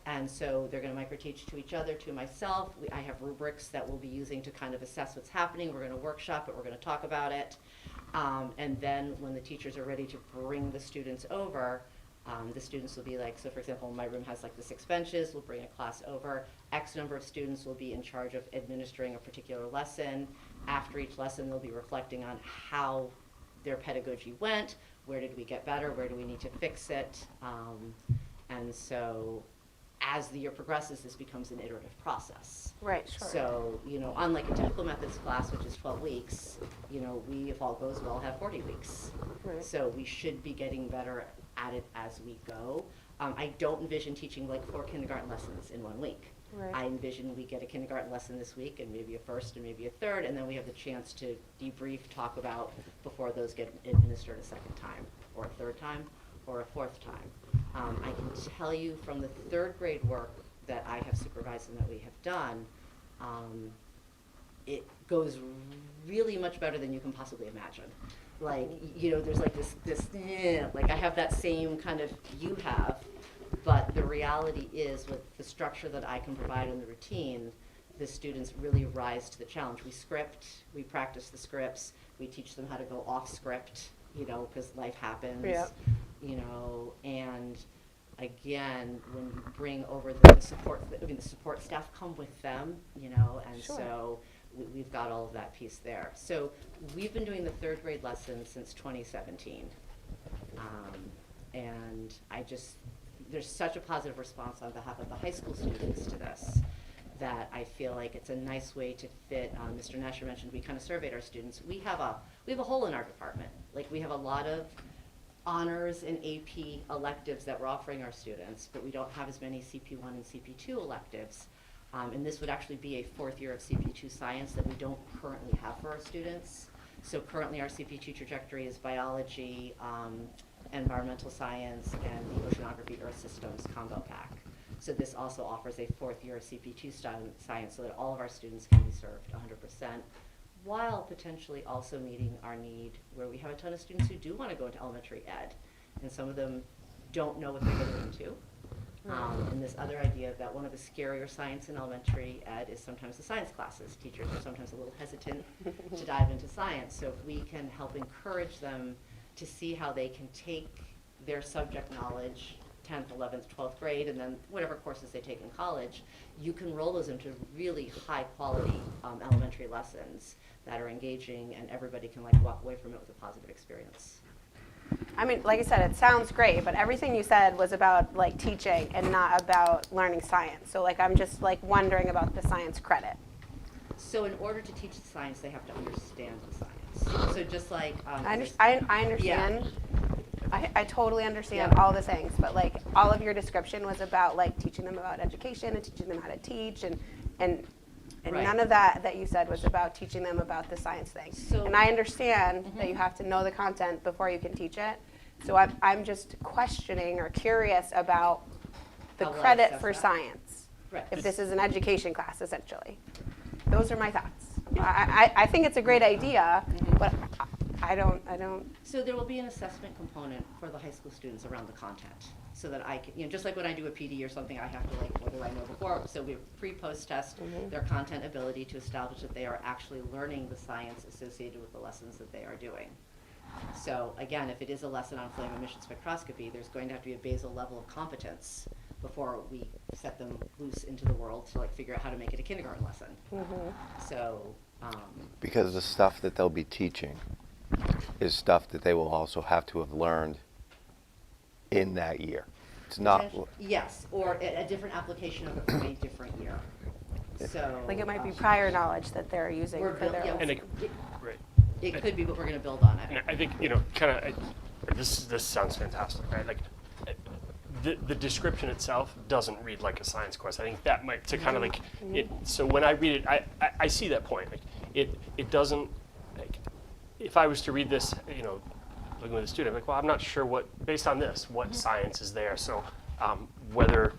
And so they're going to micro-teach to each other, to myself. I have rubrics that we'll be using to kind of assess what's happening. We're going to workshop it. We're going to talk about it. And then when the teachers are ready to bring the students over, the students will be like, so for example, my room has like the 6 benches. We'll bring a class over. X number of students will be in charge of administering a particular lesson. After each lesson, they'll be reflecting on how their pedagogy went. Where did we get better? Where do we need to fix it? And so as the year progresses, this becomes an iterative process. Right, sure. So, you know, unlike a typical methods class, which is 12 weeks, you know, we, if all goes well, have 40 weeks. Right. So we should be getting better at it as we go. I don't envision teaching like 4 kindergarten lessons in 1 week. Right. I envision we get a kindergarten lesson this week and maybe a first and maybe a third, and then we have the chance to debrief, talk about before those get administered a second time, or a third time, or a fourth time. I can tell you from the 3rd grade work that I have supervised and that we have done, it goes really much better than you can possibly imagine. Like, you know, there's like this, like I have that same kind of you have, but the reality is with the structure that I can provide in the routine, the students really rise to the challenge. We script, we practice the scripts, we teach them how to go off script, you know, because life happens. Yep. You know, and again, when you bring over the support, I mean, the support staff come with them, you know, and Sure. so we've got all of that piece there. So we've been doing the 3rd grade lessons since 2017. And there's such a positive response on behalf of the high school students to this that I feel like it's a nice way to fit. Mr. Nasher mentioned we kind of surveyed our students. We have a hole in our department. Like we have a lot of honors and AP electives that we're offering our students, but we don't have as many CP1 and CP2 electives. And this would actually be a 4th year of CP2 science that we don't currently have for our students. So currently our CP2 trajectory is biology, environmental science, and the oceanography earth systems combo pack. So this also offers a 4th year of CP2 science so that all of our students can be served 100%, while potentially also meeting our need where we have a ton of students who do want to go into elementary ed. And some of them don't know what they're getting into. And this other idea that one of the scarier science in elementary ed is sometimes the science classes. Teachers are sometimes a little hesitant to dive into science. So if we can help encourage them to see how they can take their subject knowledge, 10th, 11th, 12th grade, and then whatever courses they take in college, you can roll those into really high quality elementary lessons that are engaging, and everybody can like walk away from it with a positive experience. I mean, like I said, it sounds great, but everything you said was about like teaching and not about learning science. So like I'm just like wondering about the science credit. So in order to teach the science, they have to understand the science. So just like I there's- understand. I totally understand all the things, but like all of your description was about like teaching them about education and teaching them how to teach, and Right. none of that you said was about teaching them about the science thing. So- And I understand that you have to know the content before you can teach it. So I'm just questioning or curious about the How well credit assess for that. science. Right. If this is an education class, essentially. Those are my thoughts. I think it's a great idea, but I don't. So there will be an assessment component for the high school students around the content, so that I can, just like when I do a PD or something, I have to like, what do I know before? So we pre-post test their content ability to establish that they are actually learning the science associated with the lessons that they are doing. So again, if it is a lesson on flame emission spectroscopy, there's going to have to be a basal level of competence before we set them loose into the world to like figure out how to make it a kindergarten lesson. So. Because the stuff that they'll be teaching is stuff that they will also have to have learned in that year. It's not. Yes, or a different application of it from a different year. So. Like it might be prior knowledge that they're using We're for built- their yeah, own. And right. It could be, but we're gonna build on And it. I think, kind of, this sounds fantastic, right? Like, the description itself doesn't read like a science course. I think that might, to kind of like, so when I read it, I see that point. Like, it doesn't, like, if I was to read this, looking with a student, I'm like, well, I'm not sure based on this, what science is there. So whether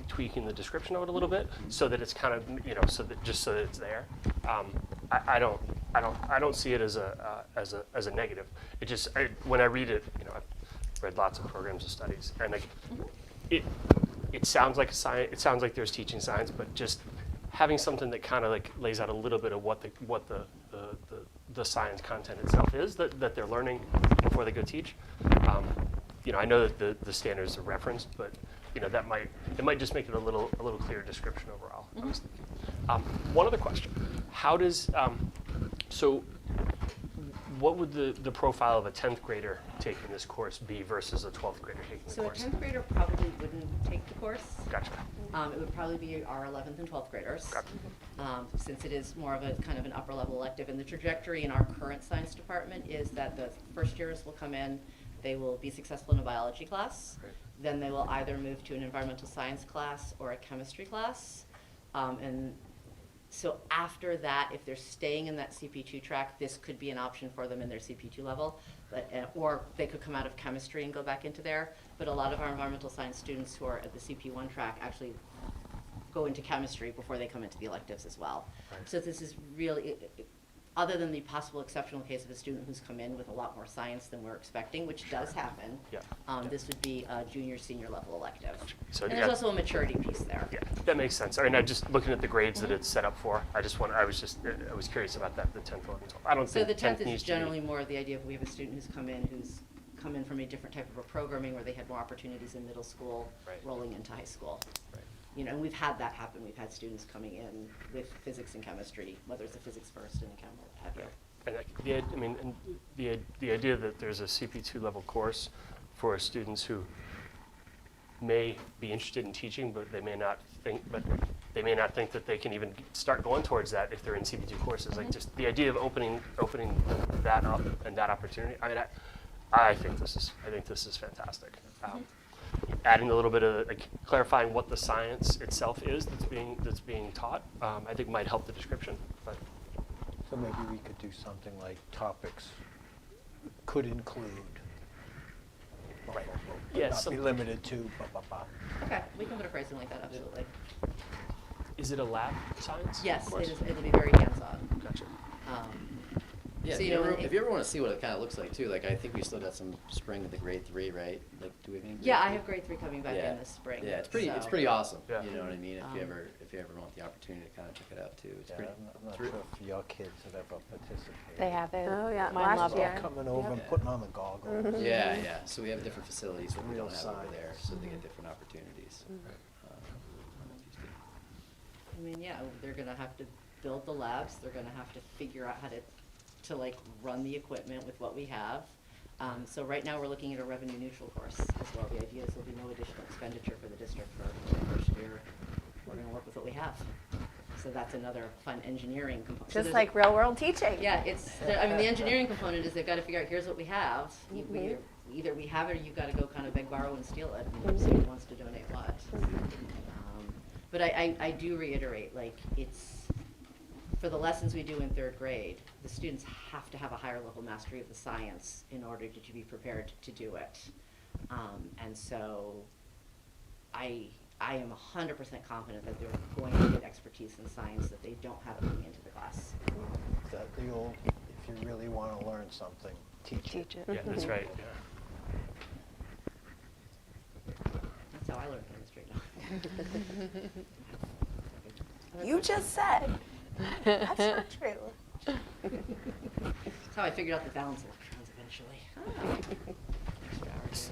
tweaking the description of it a little bit so that it's kind of, so that it's there. I don't see it as a negative. It just, when I read it, I've read lots of programs of studies, and like, it sounds like a science. It sounds like there's teaching science, but just having something that kind of like lays out a little bit of what the science content itself is that they're learning before they go teach. I know that the standards are referenced, but it might just make it a little clearer description overall. I was thinking. One other question: how does what would the profile of a 10th grader taking this course be versus a 12th grader taking the So a course? 10th grader probably wouldn't take the course. Gotcha. It would probably be our 11th and 12th graders. Gotcha. Since it is more of a kind of an upper level elective. And the trajectory in our current science department is that the first years will come in, they will be successful in a biology class. Right. Then they will either move to an environmental science class or a chemistry class. And so after that, if they're staying in that CP2 track, this could be an option for them in their CP2 level, but, or they could come out of chemistry and go back into there. But a lot of our environmental science students who are at the CP1 track actually go into chemistry before they come into the electives as well. Right. So this is really, other than the possible exceptional case of a student who's come in with a lot more science than we're expecting, which does happen, Yeah. this would be a junior, senior level elective. So And yeah. there's also a maturity piece there. Yeah, that makes sense. I mean, I'm just looking at the grades that it's set up for. I was curious about that, the 10th, 11th, 12th. I don't So think the 10th needs is to be- generally more the idea of we have a student who's come in from a different type of a programming where they had more opportunities in middle school, Right. rolling into high school. Right. And we've had that happen. We've had students coming in with physics and chemistry, whether it's a physics first and a chem, what have you. And the idea that there's a CP2 level course for students who may be interested in teaching, but they may not think that they can even start going towards that if they're in CP2 courses. Like just the idea of opening that up and that opportunity. I mean, I think this is fantastic. Adding a little bit of like clarifying what the science itself is that's being taught, I think might help the description. But So maybe we could do something like topics could include. Right. But Yeah, not some- be limited to, blah, blah, blah. Okay, we can put a phrasing like that, absolutely. is it a lab science? Yes, course? it'll be very hands-on. Gotcha. Yeah, So, if you you, know, ever, it- if you ever want to see what it kind of looks like too, like I think we still got some spring at the grade 3, right? Like, do we have any? Yeah, I grade have grade 3 coming back Yeah. in this spring. Yeah, it's pretty so- awesome. Yeah. You know what I mean? If you Um, ever want the opportunity to kind of check it out too, it's Yeah, pretty. I'm not it's sure re- if your kids have ever participated. They have it. Oh, yeah, Mine last loved year. it. Coming over and Yeah. putting on the goggles. Yeah, yeah. So we have different facilities that we Real don't have over there, science. so they get different opportunities. I mean, yeah, they're gonna have to build the labs, they're gonna have to figure out how to like run the equipment with what we have. So right now, we're looking at a revenue neutral course as well. The idea is there'll be no additional expenditure for the district for the first year. We're gonna work with what we have. So that's another fun engineering component. So Just there's a- like real world teaching. Yeah, I mean, the engineering component is they've gotta figure out, here's what we have. Either we have it or you've gotta go kind of beg, borrow, and steal it, and see who wants to donate what. But I do reiterate, like, it's, for the lessons we do in 3rd grade, the students have to have a higher level mastery of the science in order to be prepared to do it. And so I am 100% confident that they're going to get expertise in science that they don't have coming into the class. That the old, if you really want to learn something, teach it. Yeah, that's right. Yeah. That's how I learned chemistry now. You just said. That's not true. That's how I figured out the valence electrons eventually. Extra hours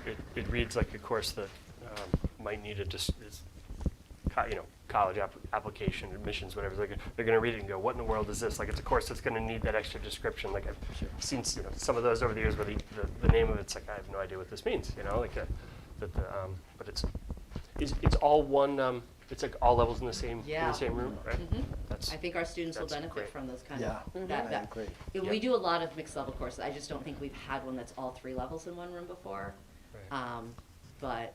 here. It reads like a course that might need college application, admissions, whatever. They're going to read it and go, what in the world is this? Like, it's a course that's going to need that extra description. Like, I've seen some of those over the years where the name of it's like, I have no idea what this means, but it's all one, it's like all levels in the same room, right? I think our students will that's benefit great. from those kind Yeah, of, I that. agree. We Yep. do a lot of mixed level courses. I just don't think we've had one that's all 3 levels in one room before. Right. But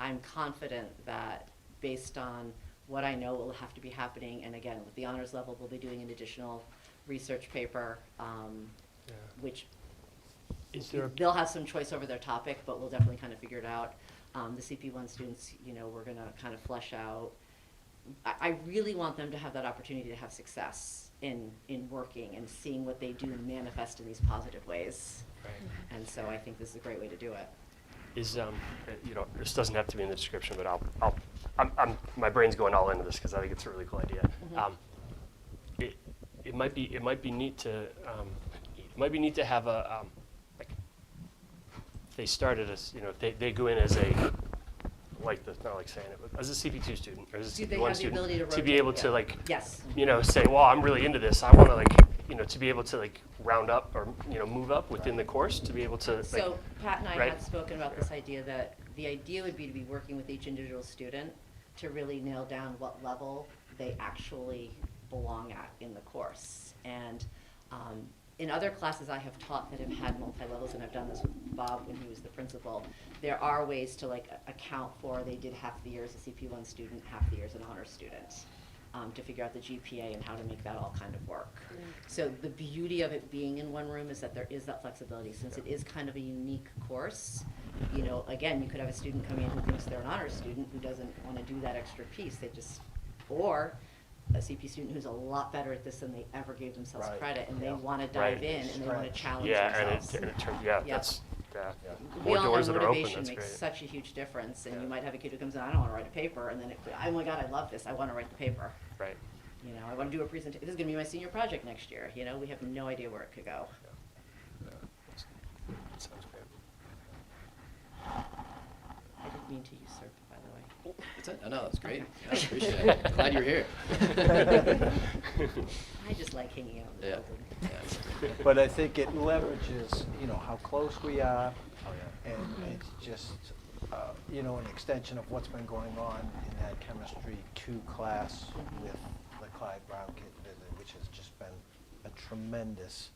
I'm confident that based on what I know will have to be happening, and again, with the honors level, we'll be doing an additional research paper, which Is there a they'll have some choice over their topic, but we'll definitely kind of figure it out. The CP1 students, we're going to kind of flesh out. I really want them to have that opportunity to have success in working and seeing what they do manifest in these positive ways. Right. And so I think this is a great way to do it. Is this doesn't have to be in the description, but I'm my brain's going all into this because I think it's a really cool idea. It might be neat to have a like if they started as if they go in as a not like saying it, but as a CP2 student or as a Do they CP1 have the student ability to be rotate? able to Yeah. like Yes. say, well, I'm really into this. I want to to be able to like round up or move up within the course to be able to like, So Pat and I right? had spoken about this idea that the idea would be to be working with each individual student to really nail down what level they actually belong at in the course. And in other classes I have taught that have had multi-levels, and I've done this with Bob when he was the principal, there are ways to account for they did half the year as a CP1 student, half the year as an honors student. To figure out the GPA and how to make that all kind of work. So the beauty of it being in one room is that there is that flexibility. Since it is kind of a unique course, again, you could have a student come in who thinks they're an honors student who doesn't want to do that extra piece. Or a CP student who's a lot better at this than they ever gave themselves Right. credit, and they Yeah. want to dive Right. in and they want to Stretch. challenge and themselves. it turns Yep. that's We more all doors know that are open. motivation That's makes great. such a huge difference, and Yeah. you might have a kid who comes in, I don't want to write a paper, and then oh my God, I love this, I want to write the paper. Right. I want to do a presentation. This is going to be my senior project next year. We have no idea where it could go. That sounds great. I didn't mean to usurp, by the way. No, that's great. I appreciate it. Glad you're here. I just like hanging out in the Yeah. building. But I think it leverages, how close we are, and it's just, an extension of what's been going on in that chemistry 2 class with the Clyde Brown kid visit, which has just been a tremendous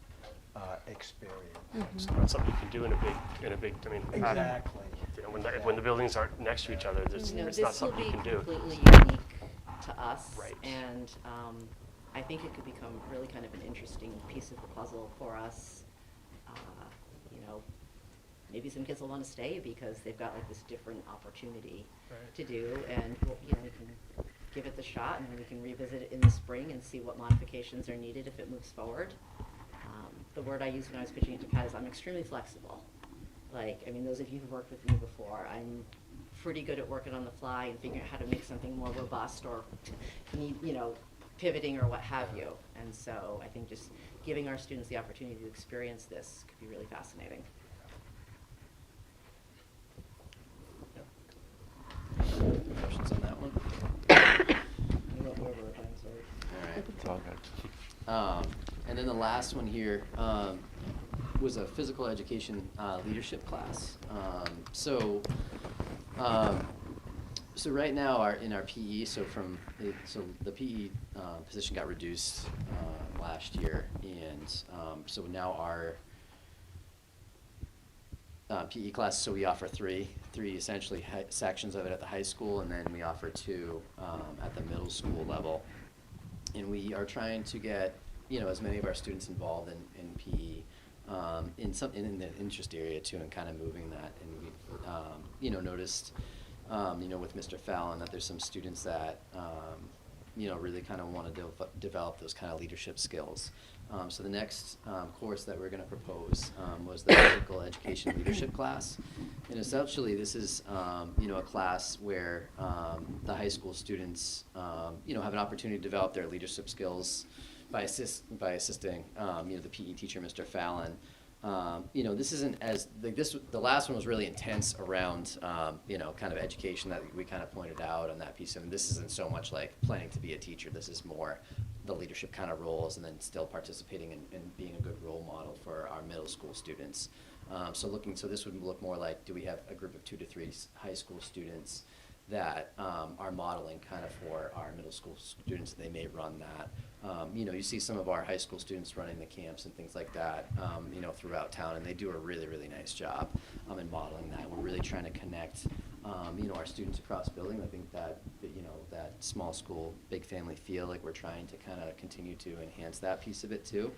experience. It's not something you can do in a big. I mean, Exactly. when the buildings aren't next to each other, it's not This will something you be can do. completely unique to us. Right. And I think it could become really kind of an interesting piece of the puzzle for us. Maybe some kids will want to stay because they've got this different opportunity Right. to do, and we can give it the shot, and then we can revisit it in the spring and see what modifications are needed if it moves forward. the word I used when I was pitching it to Pat is I'm extremely flexible. Like, I mean, those of you who've worked with me before, I'm pretty good at working on the fly and figuring out how to make something more robust or need, you know, pivoting or what have you. And so I think just giving our students the opportunity to experience this could be really fascinating. Questions on that one? All right. It's all good. And then the last one here was a physical education leadership class. So right now, in our PE, so the PE position got reduced last year, and so now our PE class. So we offer three essentially sections of it at the high school, and then we offer 2 at the middle school level. And we are trying to get as many of our students involved in PE. In the interest area too, and kind of moving that, and we've noticed with Mr. Fallon that there's some students that really kind of want to develop those kind of leadership skills. So the next course that we're going to propose was the physical education leadership class, and essentially this is a class where the high school students have an opportunity to develop their leadership skills by assisting the PE teacher, Mr. Fallon. This isn't as the last one was really intense around kind of education that we kind of pointed out on that piece. And this isn't so much like planning to be a teacher. This is more the leadership kind of roles, and then still participating and being a good role model for our middle school students. So this would look more like, do we have a group of 2 to 3 high school students that are modeling kind of for our middle school students? They may run that. You see some of our high school students running the camps and things like that, throughout town, and they do a really, really nice job in modeling that. We're really trying to connect, our students across building. I think that small school, big family feel, like we're trying to kind of continue to enhance that piece of it too.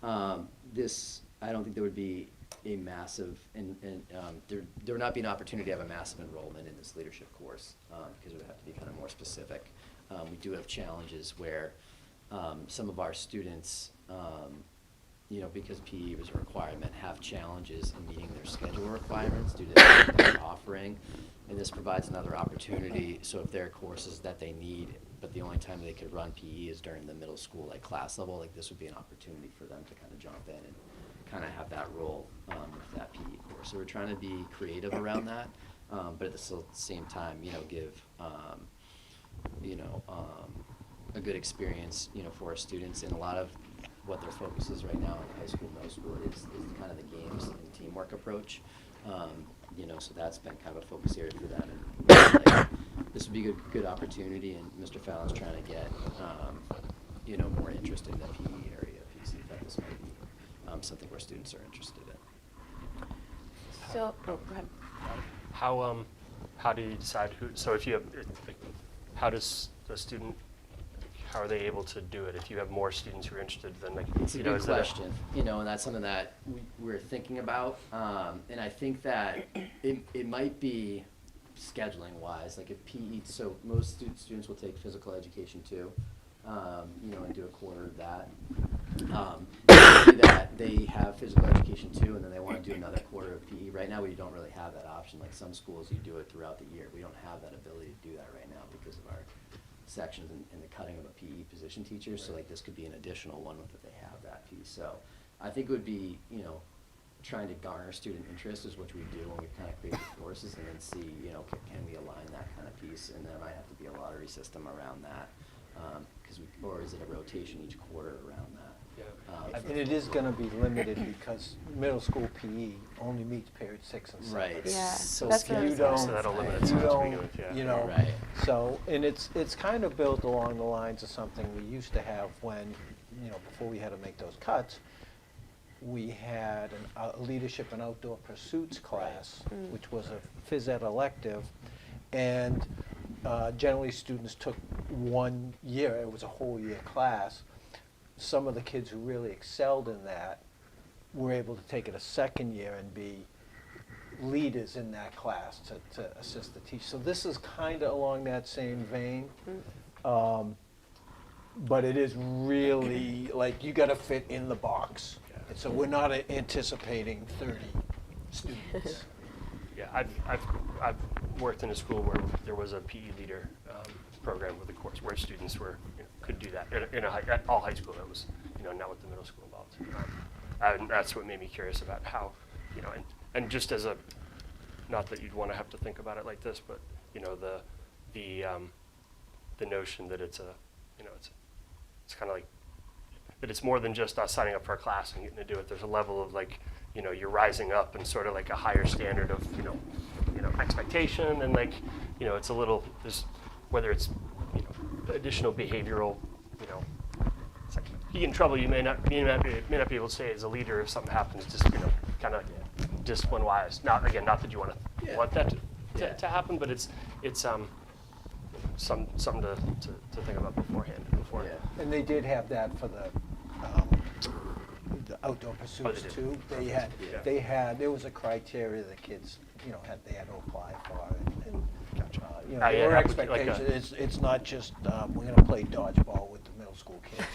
I don't think there would be a massive, there would not be an opportunity to have a massive enrollment in this leadership course, because it would have to be kind of more specific. We do have challenges where some of our students, because PE was a requirement, have challenges in meeting their schedule requirements due to what they're offering. And this provides another opportunity. So if there are courses that they need, but the only time they could run PE is during the middle school, like class level, like this would be an opportunity for them to kind of jump in and kind of have that role with that PE course. So we're trying to be creative around that, but at the same time, give a good experience, for our students. And a lot of what their focus is right now in high school, middle school is kind of the games and teamwork approach. So that's been kind of a focus area for them. And this would be a good opportunity, and Mr. Fallon's trying to get more interest in the PE area piece, if that this might be something where students are interested in. So, go ahead. How do you decide who? So if you have, how does the student? How are they able to do it? If you have more students who are interested, then it's a good question, and that's something that we're thinking about. And I think that it might be scheduling wise, like if PE. So most students will take physical education too, and do a quarter of that. Maybe that they have physical education too, and then they want to do another quarter of PE. Right now, we don't really have that option. Like some schools, you do it throughout the year. We don't have that ability to do that right now because of our sections and the cutting of a PE position teacher. Right. So like this could be an additional one that they have that piece. So I think it would be, trying to garner student interest is what we do when we kind of create the courses, and then see, can we align that kind of piece, and there might have to be a lottery system around that, or is it a rotation each quarter around that? Yeah. And it is going to be limited because middle school PE only meets period 6 and 7. Right. Yeah, So that's what I was You don't, So that'll limit it you to begin don't, with, yeah. Right. So, and it's kind of built along the lines of something we used to have when, before we had to make those cuts. We had a leadership and outdoor pursuits class, which was a phys ed elective, and generally students took 1 year. It was a whole year class. Some of the kids who really excelled in that were able to take it a second year and be leaders in that class to assist the teacher. So this is kind of along that same vein. But it is really like you got to fit in the box. And so we're not anticipating 30 students. Yeah, I've worked in a school where there was a PE leader program with a course where students were could do that in at all high school. That was not with the middle school involved. And that's what made me curious about how and just as a, not that you'd want to have to think about it like this, but the notion that it's kind of like that it's more than just us signing up for a class and getting to do it. There's a level of you're rising up and sort of like a higher standard of expectation, and it's a little, there's, whether it's additional behavioral, it's like you get in trouble, you may not be able to say as a leader if something happens, just kind of discipline wise. Not that you want that to happen, but it's something to think about beforehand. And they did have that for the outdoor pursuits did. too. They had there was a criteria the kids they had to apply for, and there were expectations. It's not just we're going to play dodgeball with the middle school kids.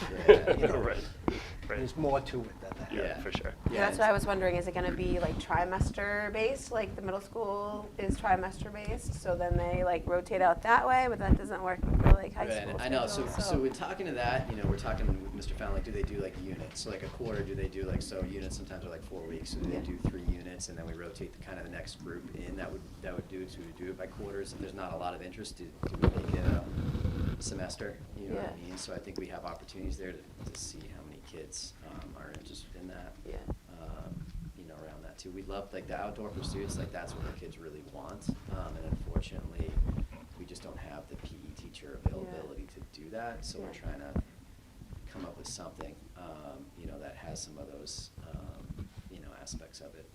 Right. There's more to it than that. Yeah, for sure. Yeah, that's what I was wondering. Is it going to be like trimester based, like the middle school is trimester based? So then they rotate out that way, but that doesn't work for high school. I know. So schedules, we're talking to that. We're talking with Mr. Fallon. Do they do units? So a quarter? Do they do so units sometimes are 4 weeks? So do they do 3 units, and then we rotate the next group in? That would do. So we do it by quarters. If there's not a lot of interest, do we make it a semester? You know what I mean? So I think we have opportunities there to see how many kids are interested in that. Yeah. Around that too. We love the outdoor pursuits. That's what the kids really want. And unfortunately, we just don't have the PE teacher availability to do that. So we're trying to come up with something, that has some of those, aspects of it.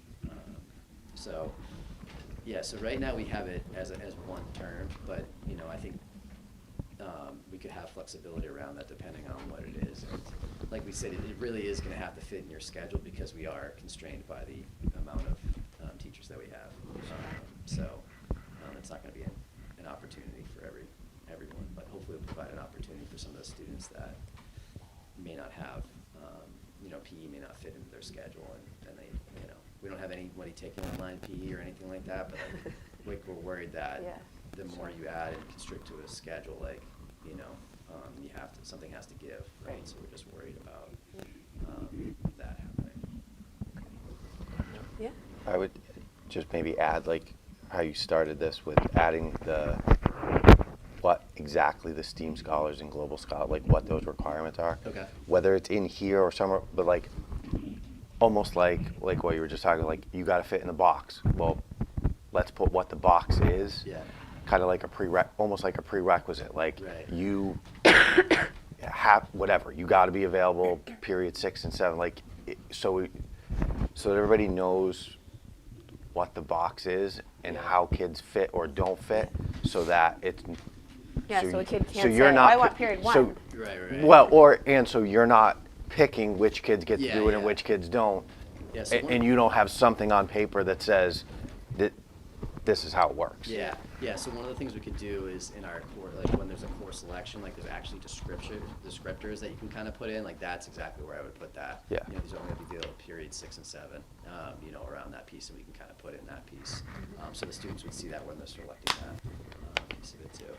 So right now we have it as one term, but I think we could have flexibility around that depending on what it is. And like we said, it really is going to have to fit in your schedule because we are constrained by the amount of teachers that we have. It's not going to be an opportunity for everyone, but hopefully it'll provide an opportunity for some of those students that may not have, PE may not fit into their schedule, and then we don't have anybody taking online PE or anything like that, but we're worried that the more you add and constrict to a schedule, something has to give, right? So we're just worried about that happening. Yeah. I would just maybe add how you started this with adding what exactly the STEAM scholars and global scholars, what those requirements are. Okay. Whether it's in here or somewhere, but almost like what you were just talking, you got to fit in the box. Well, let's put what the box is. Yeah. Kind of almost like a prerequisite. Right. You have whatever. You got to be available. Period 6 and 7. So that everybody knows what the box is and how kids fit or don't fit, so that it's. Yeah, so a kid can't so you're say, not I want period 1. So, Right. well, so you're not picking which kids get to do it and Yeah. which kids don't, Yeah, so and you don't have something on paper that says that this is how it works. Yeah. So one of the things we could do is in our core, when there's a core selection, there's actually descriptors that you can kind of put in. That's exactly where I would put that. Yeah. These are only going to be available period 6 and 7. Around that piece, and we can kind of put it in that piece, so the students would see that when they're selecting that piece of it too.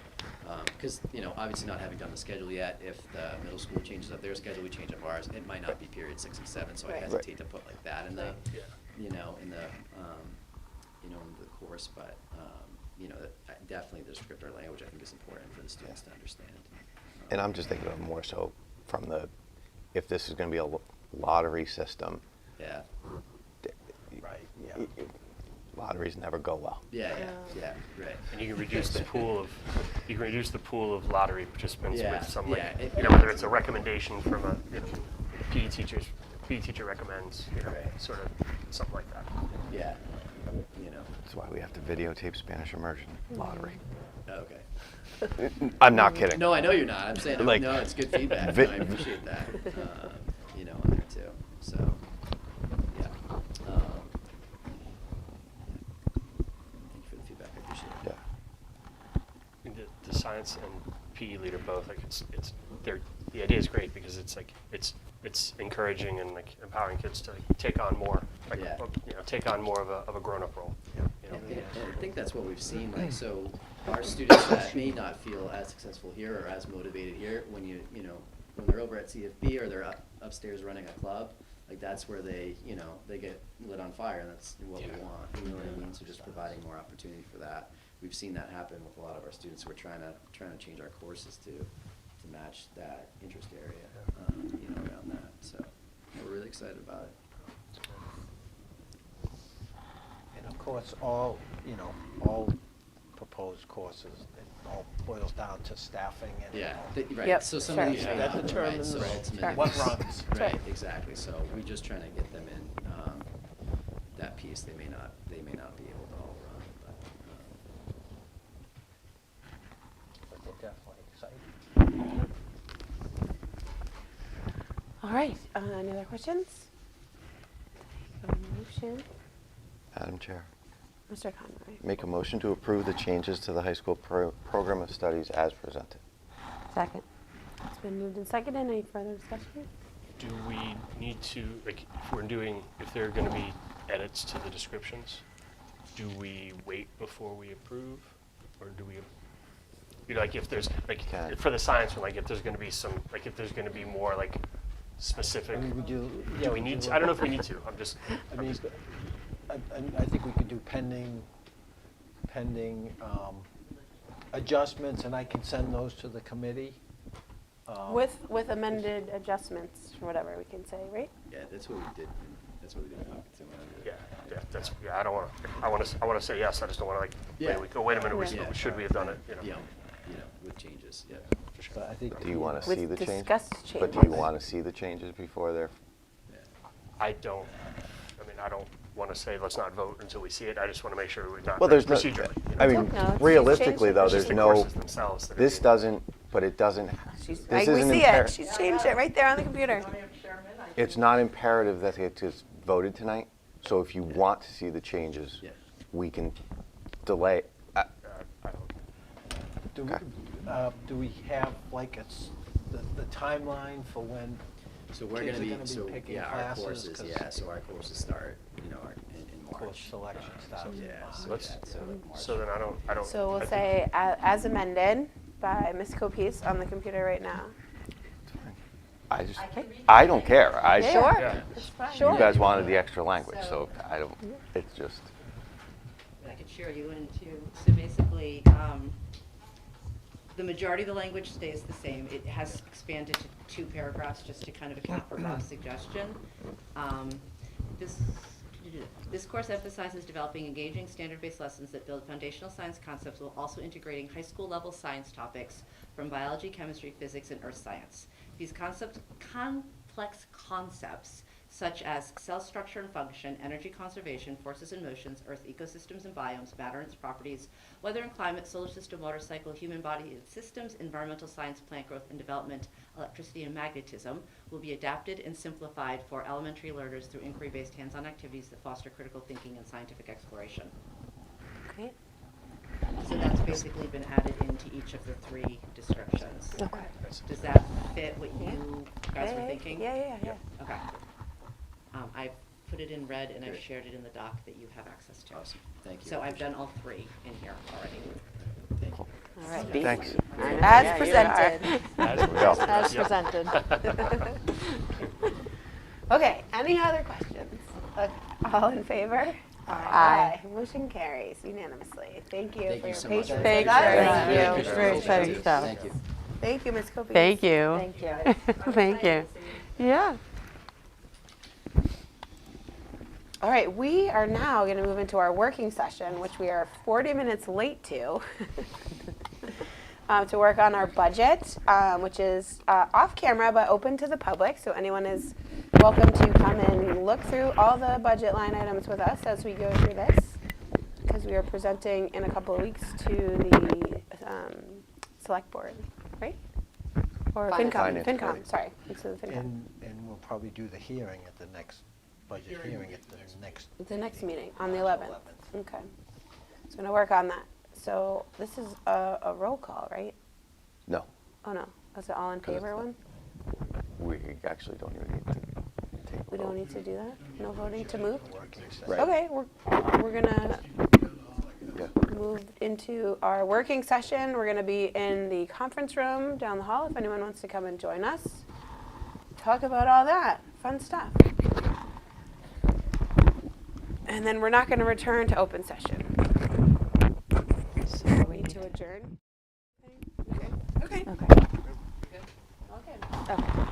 Because obviously not having done the schedule yet, if the middle school changes up their schedule, we change up ours. It might not be period 6 and 7, so I hesitate to put that in the, in the course, but definitely the descriptor language I think is important for the students to understand. And I'm just thinking of more so from if this is going to be a lottery system. Yeah. Right. Yeah. Lotteries never go well. Yeah, right. And you can reduce the pool of lottery participants Yeah, with some whether it's a recommendation from a PE teacher recommends, sort of something like that. Yeah. That's why we have to videotape Spanish immersion lottery. Okay. I'm not kidding. No, I know you're not. I'm saying, no, it's good feedback. No, I appreciate that. On there too. So, yeah. Thank you for the feedback. I appreciate it. Yeah. The science and PE leader both, the idea is great because it's it's encouraging and like empowering kids to take on more, like Yeah. take on more of a grown-up role. You know? And I think that's what we've seen, like, so our students that may not feel as successful here or as motivated here, when when they're over at CFB or they're upstairs running a club, like that's where they get lit on fire, and that's what we want, you know what I mean? So just providing more opportunity for that. We've seen that happen with a lot of our students. We're trying to change our courses to match that interest area, around that. So we're really excited about it. And of course, all proposed courses, it all boils down to staffing and. Yeah, right. Yep, So some sure. of these That right, determines so ultimately what it's- runs. Right, Sure. exactly. So we're just trying to get them in that piece. They may not be able to all run, but. But they're definitely excited. All right, any other questions? A motion, Madam Chair, Mr. Conroy. make a motion to approve the changes to the high school program of studies as presented. Second. It's been moved and seconded. Any further discussion? Do we need to, like, if there are going to be edits to the descriptions, do we wait before we approve, or do we, like, if there's, like, Okay. for the science one, like, if there's going to be some, like, if there's going to be more, like, specific, I mean, would you? do we need to? I don't know if we need to. I'm just. I mean, I think we could do pending adjustments, and I can send those to the committee. With amended adjustments, or whatever we can say, right? Yeah, that's what we did. That's what we did. I don't want to. I want to say yes. I just don't want to, like. Yeah. Wait a minute. Yeah. Should we have done it? Yeah, with changes. Yeah. For sure. But I think. Do you want to With see the changes? discussed But do changes. you want to see the changes before they're? I don't. I mean, I don't want to say let's not vote until we see it. I just want to make sure we're not. Well, there's no, procedurally. I mean, No, it's- realistically she's though, changed it. It's just there's the no, courses themselves that are this being- doesn't, but it doesn't, She's, this we isn't see it. She's changed it right there on the computer. it's not imperative that it is voted tonight. So if you want to see the changes, Yeah. we can delay. I don't. Do we have like the timeline for when? So we're Kids going are to gonna be be picking our classes, courses. 'cause- Yeah, so our courses start, in March. Course selection starts in Yeah. March. So Let's- yeah, so March. So then I don't. So we'll I- say as amended by Ms. Copese on the computer right now. I don't care. Sure. Yeah. Sure. You guys wanted the extra language, so I don't, it's just, I could share you into, so basically, the majority of the language stays the same. It has expanded to 2 paragraphs just to kind of account for Bob's suggestion. This course emphasizes developing engaging, standard-based lessons that build foundational science concepts while also integrating high school level science topics from biology, chemistry, physics, and earth science. These complex concepts such as cell structure and function, energy conservation, forces and motions, earth ecosystems and biomes, matter and its properties, weather and climate, solar system, water cycle, human body and systems, environmental science, plant growth and development, electricity and magnetism, will be adapted and simplified for elementary learners through inquiry-based hands-on activities that foster critical thinking and scientific exploration. Great. So that's basically been added into each of the 3 descriptions. Okay. Does that fit what you guys were thinking? Yeah. Okay. I've put it in red and I've Great. shared it in the doc that you have access to. Awesome. Thank you. So I've done all 3 in here already. Thank you. All right. thanks. As presented. As Go. As Yep. presented. Okay, any other questions? Okay, all in favor? Aye. Motion carries unanimously. Thank you Thank for you your so much. patience. Thanks with us. very much. Thank you. Appreciate Very it. exciting Thank stuff. Thank you. Thank you, Ms. Copey. Thank you. Thank you. Thank you. Yeah. All right, we are now going to move into our working session, which we are 40 minutes late to work on our budget, which is off camera but open to the public. So anyone is welcome to come and look through all the budget line items with us as we go through this, because we are presenting in a couple of weeks to the select board, right? Or Finance FinCom, committee. sorry, it's the FinCom. And we'll probably do the hearing at the next budget hearing at the next. The next meeting, on the 11th. Okay. So I'm going to work on that. So this is a roll call, right? No, Oh, no. Was it all in favor one? we we actually don't even need to take a We don't vote. need to do that? No voting to move? Right. Okay, we're gonna Yeah. move into our working session. We're gonna be in the conference room down the hall if anyone wants to come and join us. Talk about all that fun stuff. And then we're not gonna return to open session. So we need to adjourn. Okay. Okay. Okay. Okay. Okay.